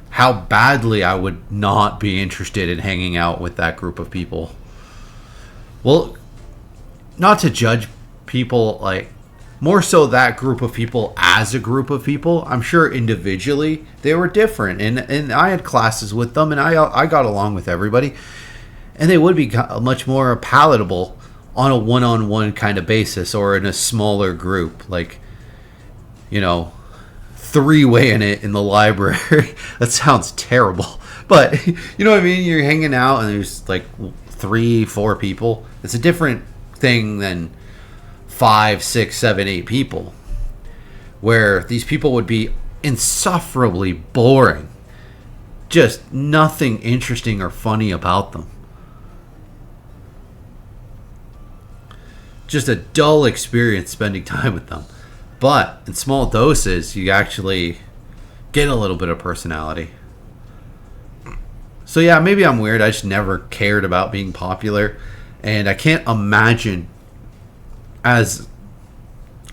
Speaker 1: how badly I would not be interested in hanging out with that group of people. Well, not to judge people, like, more so that group of people as a group of people. I'm sure individually they were different, and I had classes with them, and I got along with everybody, and they would be much more palatable on a one-on-one kind of basis or in a smaller group, like, you know, three-weighing it in the library. That sounds terrible, but you know what I mean? You're hanging out and there's like 3, 4 people. It's a different thing than 5, 6, 7, 8 people, where these people would be insufferably boring. Just nothing interesting or funny about them. Just a dull experience spending time with them. But in small doses, you actually get a little bit of personality. So yeah, maybe I'm weird. I just never cared about being popular. And I can't imagine, as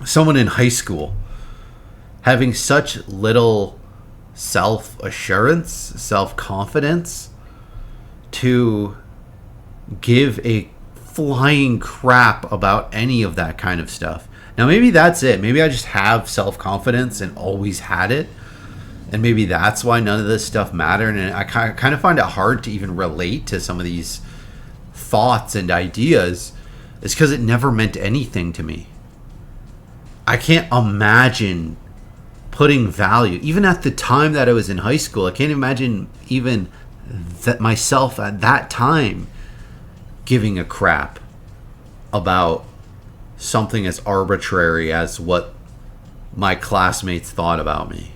Speaker 1: someone in high school, having such little self-assurance, self-confidence, to give a flying crap about any of that kind of stuff. Now maybe that's it. Maybe I just have self-confidence and always had it. And maybe that's why none of this stuff mattered. And I kind of find it hard to even relate to some of these thoughts and ideas. It's because it never meant anything to me. I can't imagine putting value, even at the time that I was in high school. I can't imagine even that myself at that time giving a crap about something as arbitrary as what my classmates thought about me.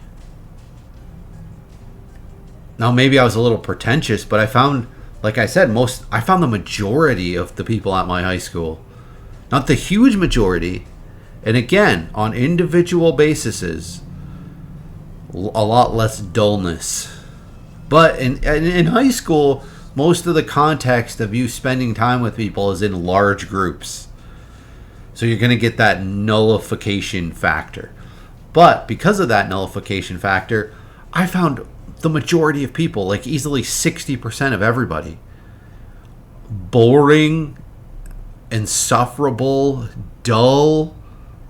Speaker 1: Now maybe I was a little pretentious, but I found, like I said, I found the majority of the people at my high school, not the huge majority, and again, on individual bases, a lot less dullness. But in high school, most of the context of you spending time with people is in large groups. So you're going to get that nullification factor. But because of that nullification factor, I found the majority of people, like easily 60% of everybody, boring, insufferable, dull,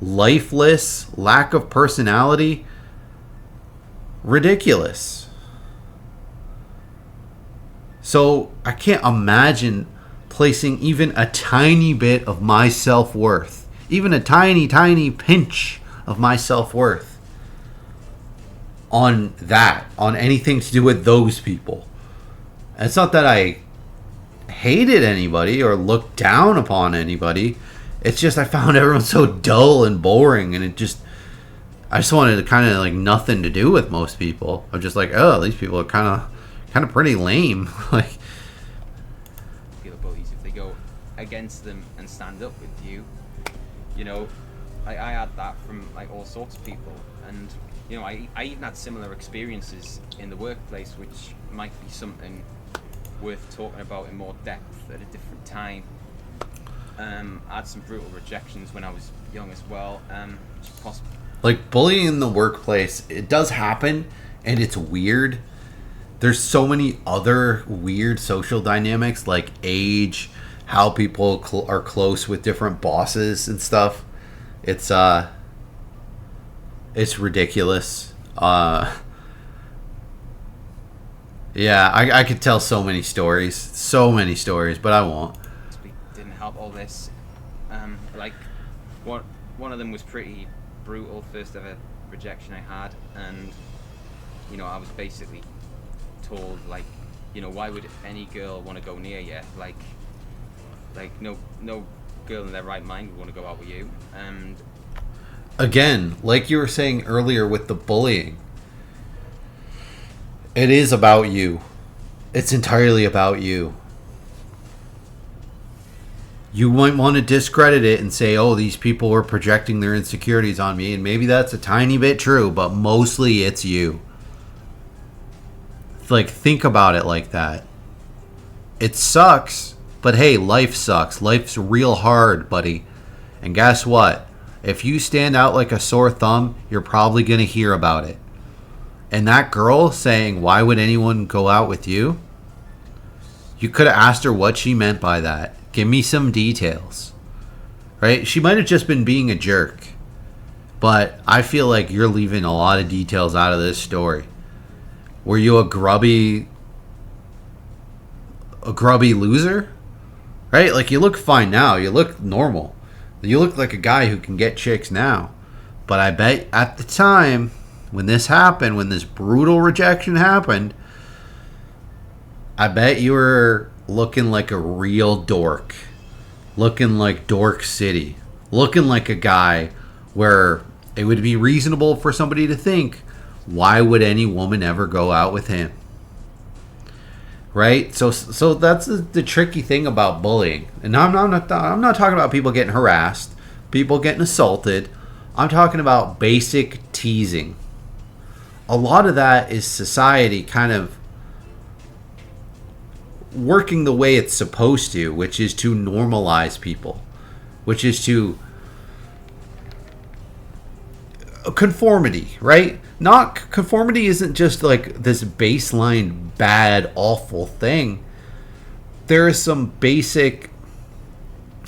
Speaker 1: lifeless, lack of personality, ridiculous. So I can't imagine placing even a tiny bit of my self-worth, even a tiny, tiny pinch of my self-worth on that, on anything to do with those people. And it's not that I hated anybody or looked down upon anybody. It's just I found everyone so dull and boring, and I just wanted to kind of like nothing to do with most people. I'm just like, oh, these people are kind of pretty lame. Like,
Speaker 2: Feel bullies if they go against them and stand up with you. You know, I had that from like all sorts of people, and you know, I even had similar experiences in the workplace, which might be something worth talking about in more depth at a different time. I had some brutal rejections when I was young as well.
Speaker 1: Like bullying in the workplace, it does happen, and it's weird. There's so many other weird social dynamics, like age, how people are close with different bosses and stuff. It's ridiculous. Yeah, I could tell so many stories, but I won't.
Speaker 2: Didn't help all this. Like, one of them was pretty brutal. First ever rejection I had, and you know, I was basically told, like, you know, why would any girl want to go near you? Like no girl in their right mind would want to go out with you. And
Speaker 1: again, like you were saying earlier with the bullying, it is about you. It's entirely about you. You might want to discredit it and say, oh, these people were projecting their insecurities on me, and maybe that's a tiny bit true, but mostly it's you. Like, think about it like that. It sucks, but hey, life sucks. Life's real hard, buddy. And guess what? If you stand out like a sore thumb, you're probably going to hear about it. And that girl saying, why would anyone go out with you? You could have asked her what she meant by that. Give me some details. Right? She might have just been being a jerk. But I feel like you're leaving a lot of details out of this story. Were you a grubby loser? Right? Like, you look fine now. You look normal. You look like a guy who can get chicks now. But I bet at the time when this happened, when this brutal rejection happened, I bet you were looking like a real dork, looking like Dork City, looking like a guy where it would be reasonable for somebody to think, why would any woman ever go out with him? Right? So that's the tricky thing about bullying. And I'm not talking about people getting harassed, people getting assaulted. I'm talking about basic teasing. A lot of that is society kind of working the way it's supposed to, which is to normalize people, which is to conformity, right? Not conformity isn't just like this baseline bad, awful thing. There is some basic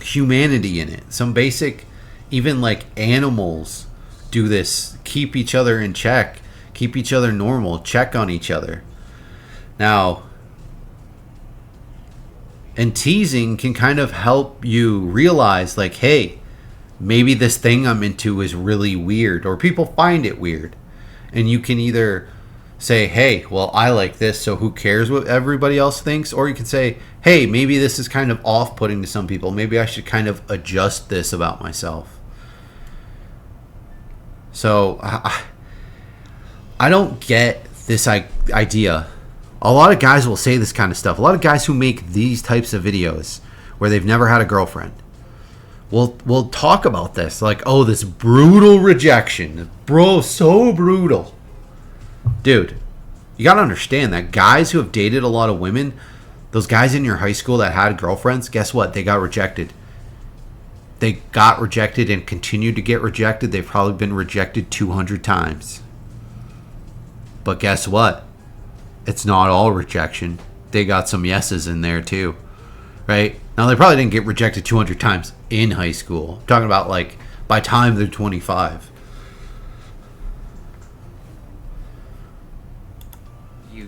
Speaker 1: humanity in it. Some basic, even like animals do this, keep each other in check, keep each other normal, check on each other. Now, and teasing can kind of help you realize, like, hey, maybe this thing I'm into is really weird, or people find it weird. And you can either say, hey, well, I like this, so who cares what everybody else thinks? Or you can say, hey, maybe this is kind of off-putting to some people. Maybe I should kind of adjust this about myself. So I don't get this idea. A lot of guys will say this kind of stuff. A lot of guys who make these types of videos where they've never had a girlfriend we'll talk about this, like, oh, this brutal rejection, bro, so brutal. Dude, you gotta understand that guys who have dated a lot of women, those guys in your high school that had girlfriends, guess what? They got rejected. They got rejected and continued to get rejected. They've probably been rejected 200 times. But guess what? It's not all rejection. They got some yeses in there too, right? Now, they probably didn't get rejected 200 times in high school. I'm talking about, like, by time they're 25.
Speaker 2: So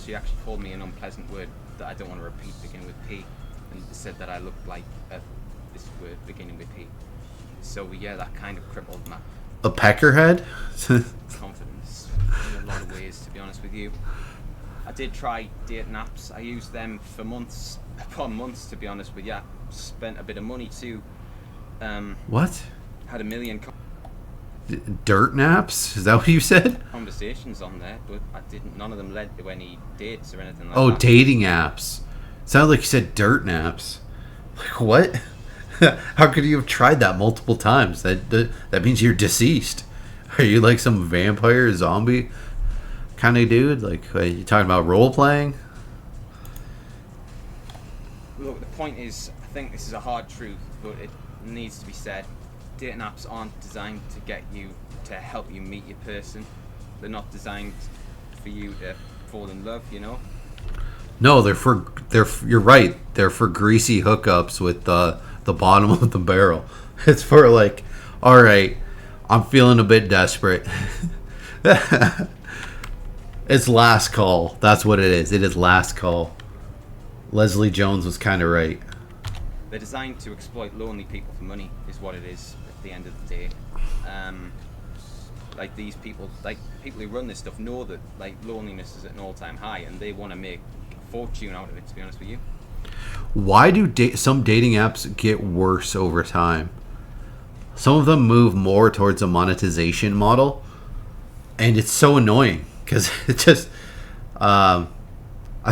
Speaker 2: you actually called me an unpleasant word that I don't want to repeat beginning with P, and said that I looked like this word beginning with P. So, yeah, that kind of crippled my
Speaker 1: a peckerhead?
Speaker 2: confidence in a lot of ways, to be honest with you. I did try dating apps. I used them for months upon months, to be honest with you. Spent a bit of money too.
Speaker 1: What?
Speaker 2: Had a million
Speaker 1: dirt naps? Is that what you said?
Speaker 2: Conversations on there, but I didn't. None of them led to any dates or anything like
Speaker 1: that. Oh, dating apps. Sounded like you said dirt naps. Like, what? How could you have tried that multiple times? That means you're deceased. Are you like some vampire zombie kind of dude? Like, are you talking about role playing?
Speaker 2: Look, the point is, I think this is a hard truth, but it needs to be said. Dating apps aren't designed to get you, to help you meet your person. They're not designed for you to fall in love, you know?
Speaker 1: No, you're right. They're for greasy hookups with the bottom of the barrel. It's for, like, all right, I'm feeling a bit desperate. It's last call. That's what it is. It is last call. Leslie Jones was kind of right.
Speaker 2: They're designed to exploit lonely people for money, is what it is at the end of the day. Like, these people, like, people who run this stuff know that, like, loneliness is at an all-time high, and they want to make a fortune out of it, to be honest with you.
Speaker 1: Why do some dating apps get worse over time? Some of them move more towards a monetization model, and it's so annoying because it just I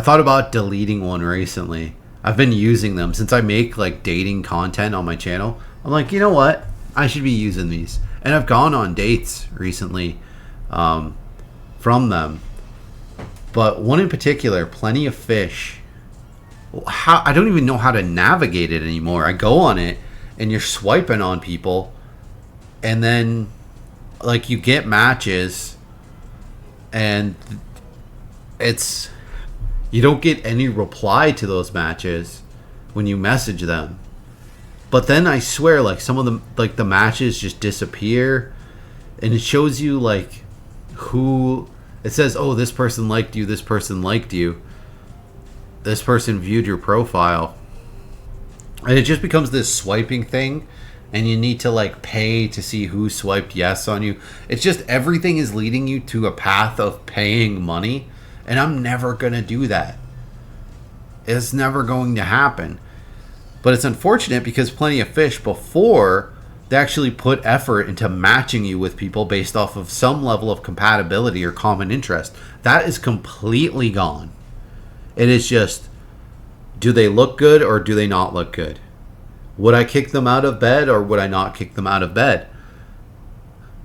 Speaker 1: thought about deleting one recently. I've been using them since I make, like, dating content on my channel. I'm like, you know what, I should be using these, and I've gone on dates recently from them, but one in particular, Plenty of Fish. I don't even know how to navigate it anymore. I go on it and you're swiping on people, and then, like, you get matches, and you don't get any reply to those matches when you message them. But then I swear, like, some of them, like, the matches just disappear, and it shows you, like, who it says, oh, this person liked you, this person liked you, this person viewed your profile, and it just becomes this swiping thing, and you need to, like, pay to see who swiped yes on you. It's just, everything is leading you to a path of paying money, and I'm never gonna do that. It's never going to happen. But it's unfortunate because Plenty of Fish before they actually put effort into matching you with people based off of some level of compatibility or common interest. That is completely gone. It is just, do they look good or do they not look good? Would I kick them out of bed or would I not kick them out of bed?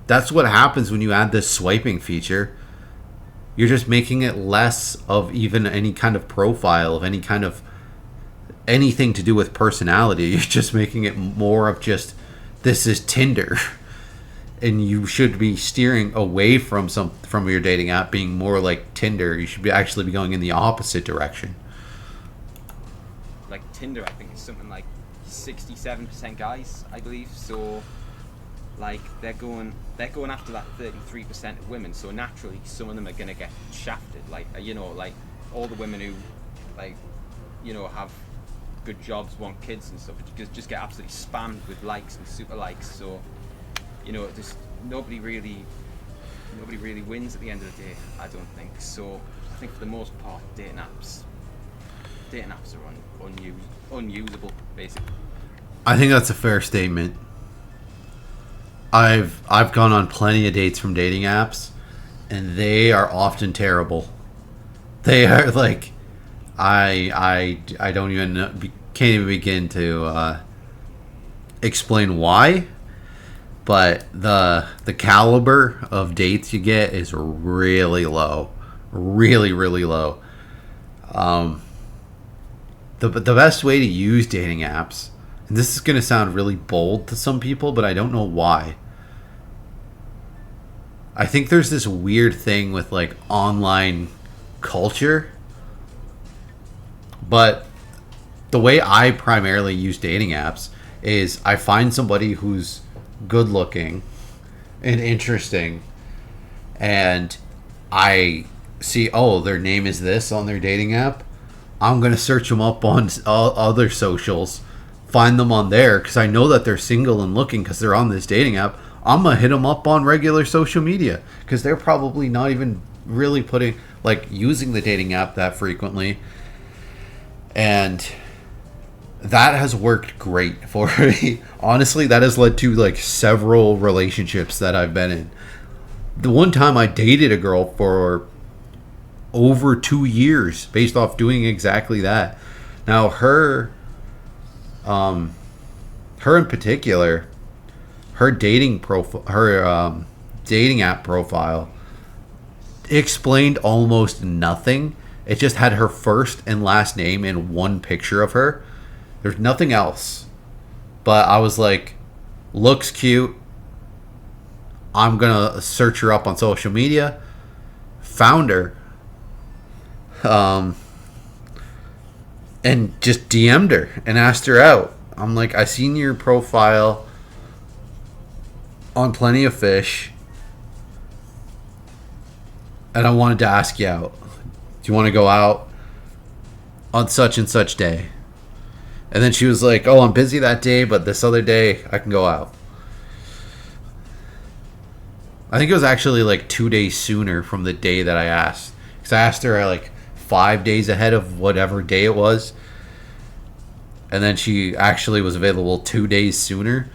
Speaker 1: That's what happens when you add this swiping feature. You're just making it less of even any kind of profile, of any kind of anything to do with personality. You're just making it more of just, this is Tinder. And you should be steering away from your dating app being more like Tinder. You should actually be going in the opposite direction.
Speaker 2: Like Tinder, I think is something like 67% guys, I believe. So like they're going after that 33% of women. So naturally, some of them are gonna get shafted. Like like all the women who like have good jobs, want kids and stuff, just get absolutely spammed with likes and super likes. So just nobody really wins at the end of the day, I don't think. So I think for the most part, dating apps are unusable, basically.
Speaker 1: I think that's a fair statement. I've gone on plenty of dates from dating apps, and they are often terrible. They are like, I don't even know, can't even begin to explain why. But the caliber of dates you get is really low, really low. The best way to use dating apps, and this is going to sound really bold to some people, but I don't know why. I think there's this weird thing with like online culture, but the way I primarily use dating apps is I find somebody who's good looking and interesting, and I see, oh, their name is this on their dating app. I'm going to search them up on other socials, find them on there, because I know that they're single and looking because they're on this dating app. I'm going to hit them up on regular social media because they're probably not even really using the dating app that frequently. And that has worked great for me. Honestly, that has led to like several relationships that I've been in. The one time I dated a girl for over 2 years based off doing exactly that. Now her in particular, her dating profile, her dating app profile explained almost nothing. It just had her first and last name and one picture of her. There's nothing else. But I was like, looks cute. I'm going to search her up on social media. Found her. And just DM'd her and asked her out. I'm like, I seen your profile on Plenty of Fish, and I wanted to ask you out. Do you want to go out on such and such day? And then she was like, oh, I'm busy that day, but this other day I can go out. I think it was actually like 2 days sooner from the day that I asked. Because I asked her like 5 days ahead of whatever day it was. And then she actually was available 2 days sooner.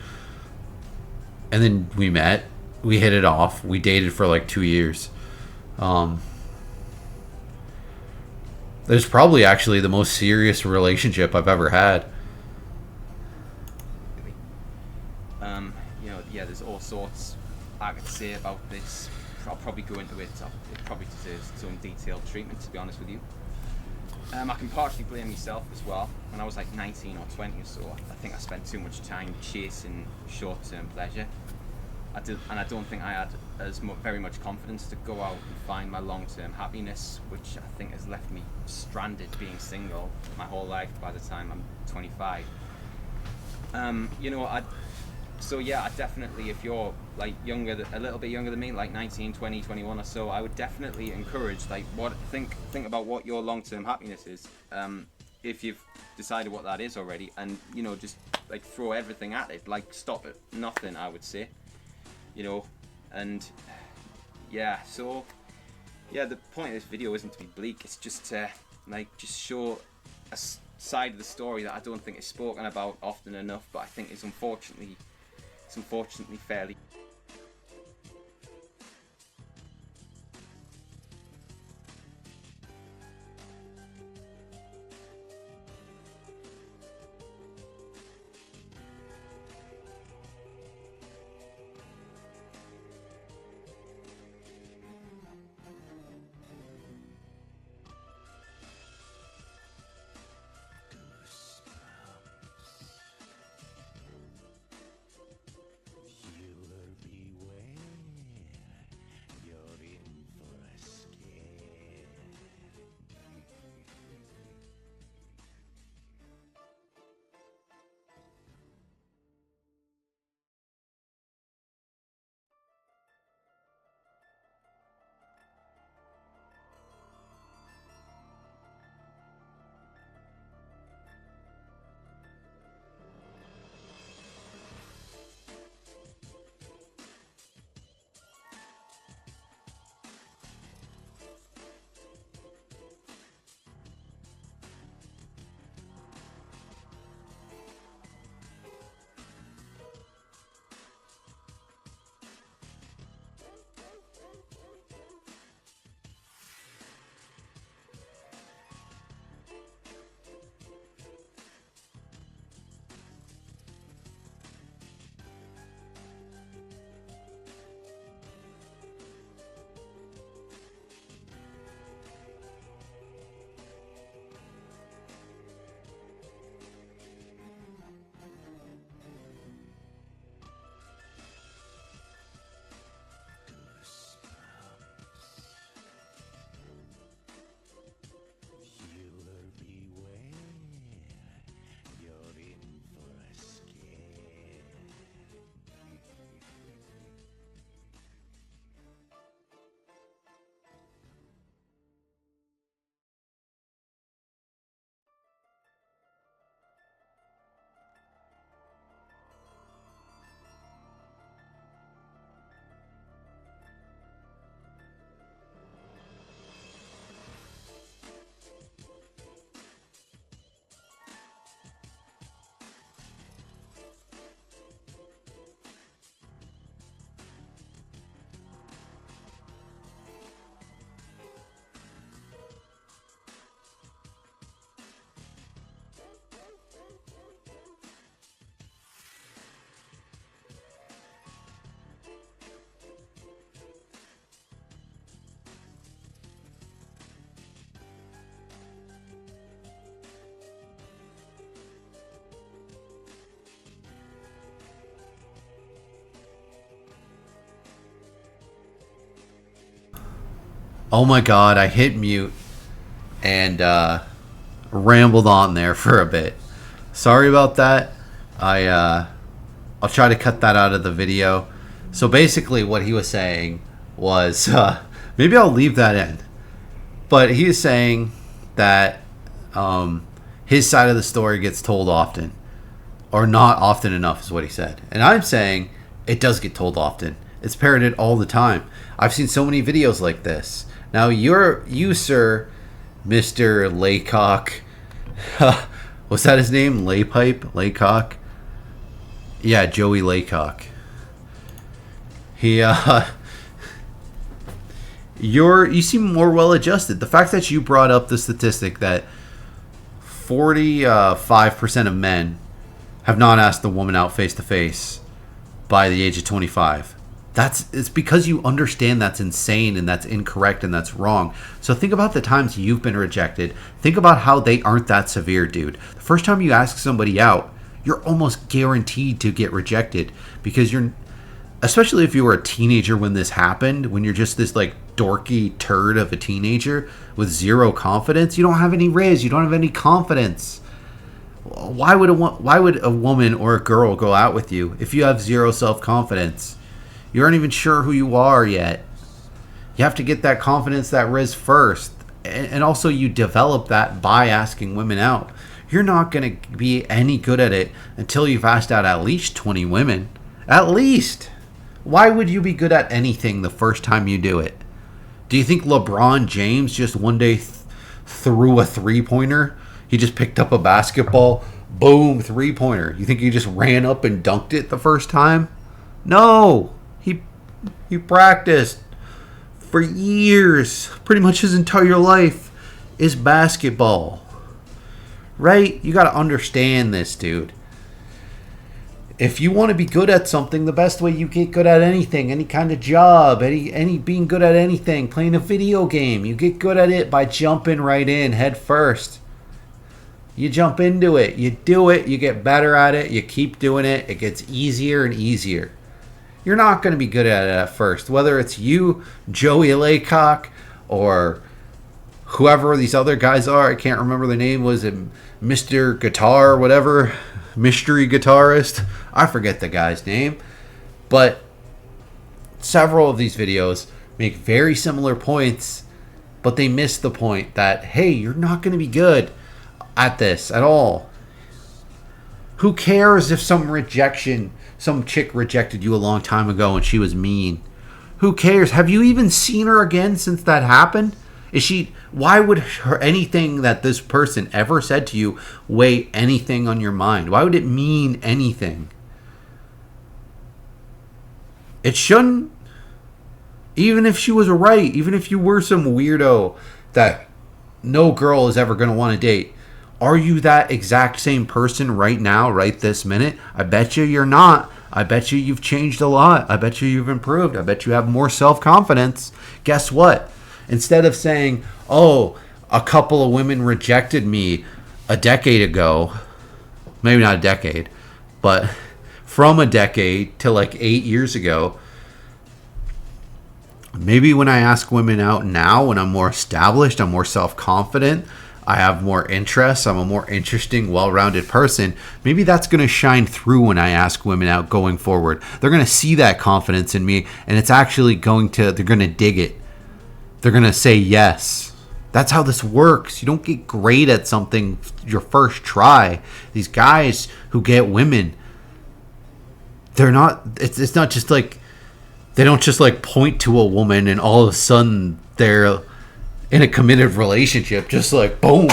Speaker 1: And then we met. We hit it off. We dated for like 2 years. There's probably actually the most serious relationship I've ever had.
Speaker 2: There's all sorts I could say about this. I'll probably go into it. It probably deserves its own detailed treatment, to be honest with you. I can partially blame myself as well. When I was like 19 or 20 or so, I think I spent too much time chasing short-term pleasure. I don't think I had very much confidence to go out and find my long-term happiness, which I think has left me stranded being single my whole life by the time I'm 25. I definitely, if you're like a little bit younger than me, like 19, 20, 21 or so, I would definitely encourage think about what your long-term happiness is. If you've decided what that is already, and just like throw everything at it, like stop at nothing, I would say. The point of this video isn't to be bleak, it's just to just show side of the story that I don't think is spoken about often enough, but I think is unfortunately fairly.
Speaker 1: Oh my god, I hit mute and rambled on there for a bit. Sorry about that. I'll try to cut that out of the video. So basically, what he was saying was maybe I'll leave that in. But he is saying that his side of the story gets told often, or not often enough, is what he said. And I'm saying it does get told often. It's parroted all the time. I've seen so many videos like this. Now you sir, Mr. Laycock, was that his name? Laycock? Yeah, Joey Laycock. He you seem more well adjusted. The fact that you brought up the statistic that 45% of men have not asked the woman out face to face by the age of 25. It's because you understand that's insane and that's incorrect and that's wrong. So think about the times you've been rejected. Think about how they aren't that severe, dude. The first time you ask somebody out, you're almost guaranteed to get rejected because especially if you were a teenager when this happened, when you're just this like dorky turd of a teenager with zero confidence, you don't have any riz, you don't have any confidence. Why would a woman or a girl go out with you if you have zero self-confidence? You aren't even sure who you are yet. You have to get that confidence, that riz first. And also you develop that by asking women out. You're not going to be any good at it until you've asked out at least 20 women. At least. Why would you be good at anything the first time you do it? Do you think LeBron James just one day threw a three-pointer He just picked up a basketball, boom, 3-pointer. You think he just ran up and dunked it the first time? No. He practiced for years. Pretty much his entire life is basketball. Right? You got to understand this, dude. If you want to be good at something, the best way you get good at anything, any kind of job, any being good at anything, playing a video game, you get good at it by jumping right in head first. You jump into it, you do it, you get better at it, you keep doing it, it gets easier and easier. You're not going to be good at it at first, whether it's you, Joey Laycock, or whoever these other guys are. I can't remember the name. Was it Mr. Guitar or whatever? Mystery guitarist? I forget the guy's name. But several of these videos make very similar points, but they miss the point that, hey, you're not going to be good at this at all. Who cares if some chick rejected you a long time ago and she was mean? Who cares? Have you even seen her again since that happened? Why would anything that this person ever said to you weigh anything on your mind? Why would it mean anything? It shouldn't. Even if she was right, even if you were some weirdo that no girl is ever going to want to date, are you that exact same person right now, right this minute? I bet you you're not. I bet you you've changed a lot. I bet you you've improved. I bet you have more self-confidence. Guess what? Instead of saying, oh, a couple of women rejected me a decade ago, maybe not a decade, but from a decade to like 8 years ago, maybe when I ask women out now, when I'm more established, I'm more self-confident, I have more interests, I'm a more interesting, well-rounded person, maybe that's going to shine through when I ask women out going forward. They're going to see that confidence in me, and it's actually they're going to dig it. They're going to say yes. That's how this works. You don't get great at something your first try. These guys who get women, it's not just like, they don't just like point to a woman and all of a sudden they're in a committed relationship, just like boom.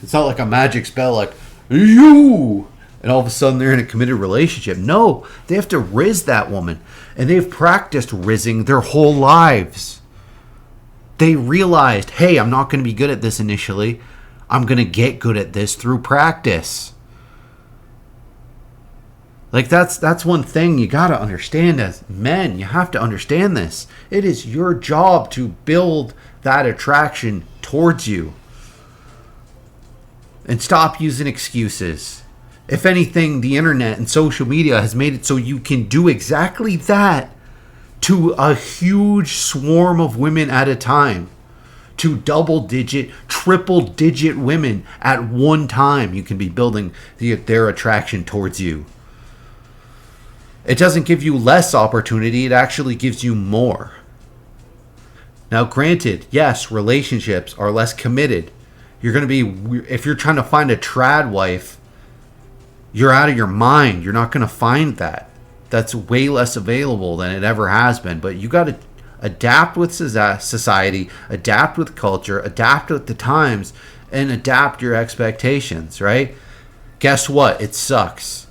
Speaker 1: It's not like a magic spell like you, and all of a sudden they're in a committed relationship. No, they have to rizz that woman, and they've practiced rizzing their whole lives. They realized, hey, I'm not going to be good at this initially. I'm going to get good at this through practice. Like that's one thing you got to understand as men. You have to understand this. It is your job to build that attraction towards you. And stop using excuses. If anything, the internet and social media has made it so you can do exactly that to a huge swarm of women at a time. To double-digit, triple-digit women at one time. You can be building their attraction towards you. It doesn't give you less opportunity. It actually gives you more. Now, granted, yes, relationships are less committed. You're going to be, if you're trying to find a trad wife, you're out of your mind. You're not going to find that. That's way less available than it ever has been. But you got to adapt with society, adapt with culture, adapt with the times, and adapt your expectations, right? Guess what? It sucks.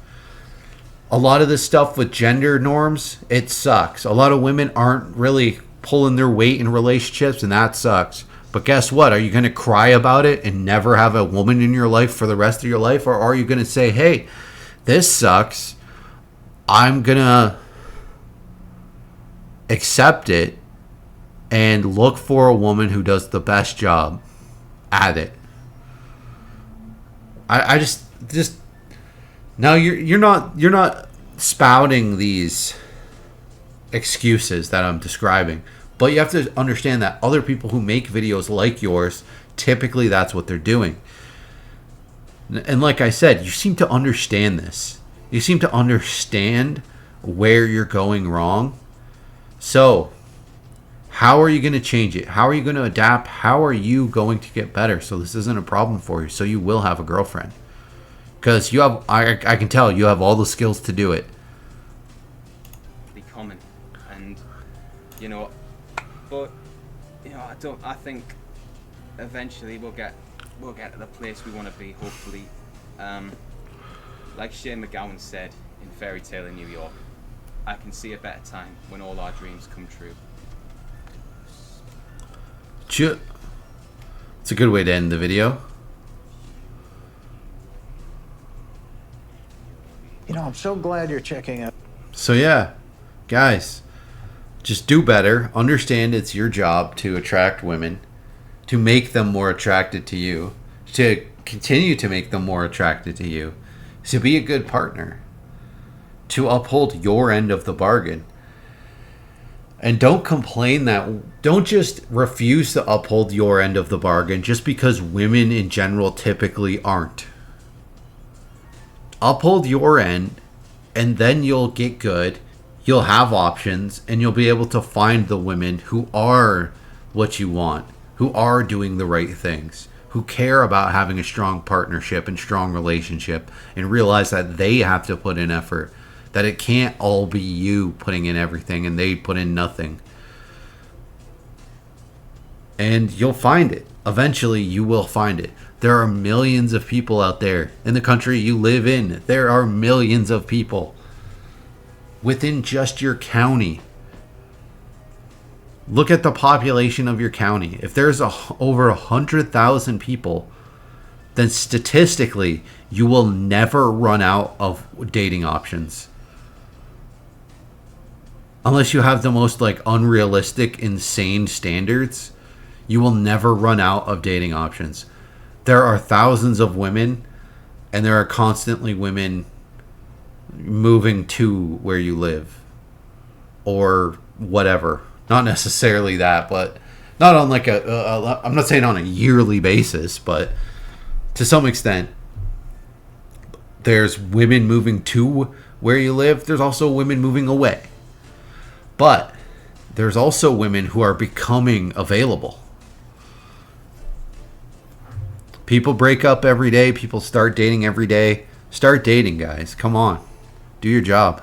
Speaker 1: A lot of this stuff with gender norms, it sucks. A lot of women aren't really pulling their weight in relationships, and that sucks. But guess what? Are you going to cry about it and never have a woman in your life for the rest of your life? Or are you going to say, hey, this sucks. I'm going to accept it and look for a woman who does the best job at it. I just now you're not spouting these excuses that I'm describing, but you have to understand that other people who make videos like yours, typically that's what they're doing. And like I said, you seem to understand this. You seem to understand where you're going wrong. So, how are you going to change it? How are you going to adapt? How are you going to get better so this isn't a problem for you, so you will have a girlfriend? Because you have, I can tell you have all the skills to do it.
Speaker 2: Be common, and but I think eventually we'll get we'll get to the place we want to be, hopefully. Like Shane McGowan said in Fairy Tale in New York, I can see a better time when all our dreams come true.
Speaker 1: It's a good way to end the video.
Speaker 3: You know, I'm so glad you're checking out.
Speaker 1: So yeah, guys, just do better. Understand it's your job to attract women, to make them more attracted to you, to continue to make them more attracted to you, to be a good partner, to uphold your end of the bargain. And don't complain don't just refuse to uphold your end of the bargain just because women in general typically aren't. Uphold your end, and then you'll get good, you'll have options, and you'll be able to find the women who are what you want, who are doing the right things, who care about having a strong partnership and strong relationship, and realize that they have to put in effort, that it can't all be you putting in everything and they put in nothing. And you'll find it. Eventually you will find it. There are millions of people out there in the country you live in. There are millions of people within just your county. Look at the population of your county. If there's over 100,000 people, then statistically you will never run out of dating options. Unless you have the most unrealistic, insane standards, you will never run out of dating options. There are thousands of women, and there are constantly women moving to where you live. Or whatever. Not necessarily that, but not on I'm not saying on a yearly basis, but to some extent, there's women moving to where you live. There's also women moving away. But there's also women who are becoming available. People break up every day. People start dating every day. Start dating, guys. Come on. Do your job.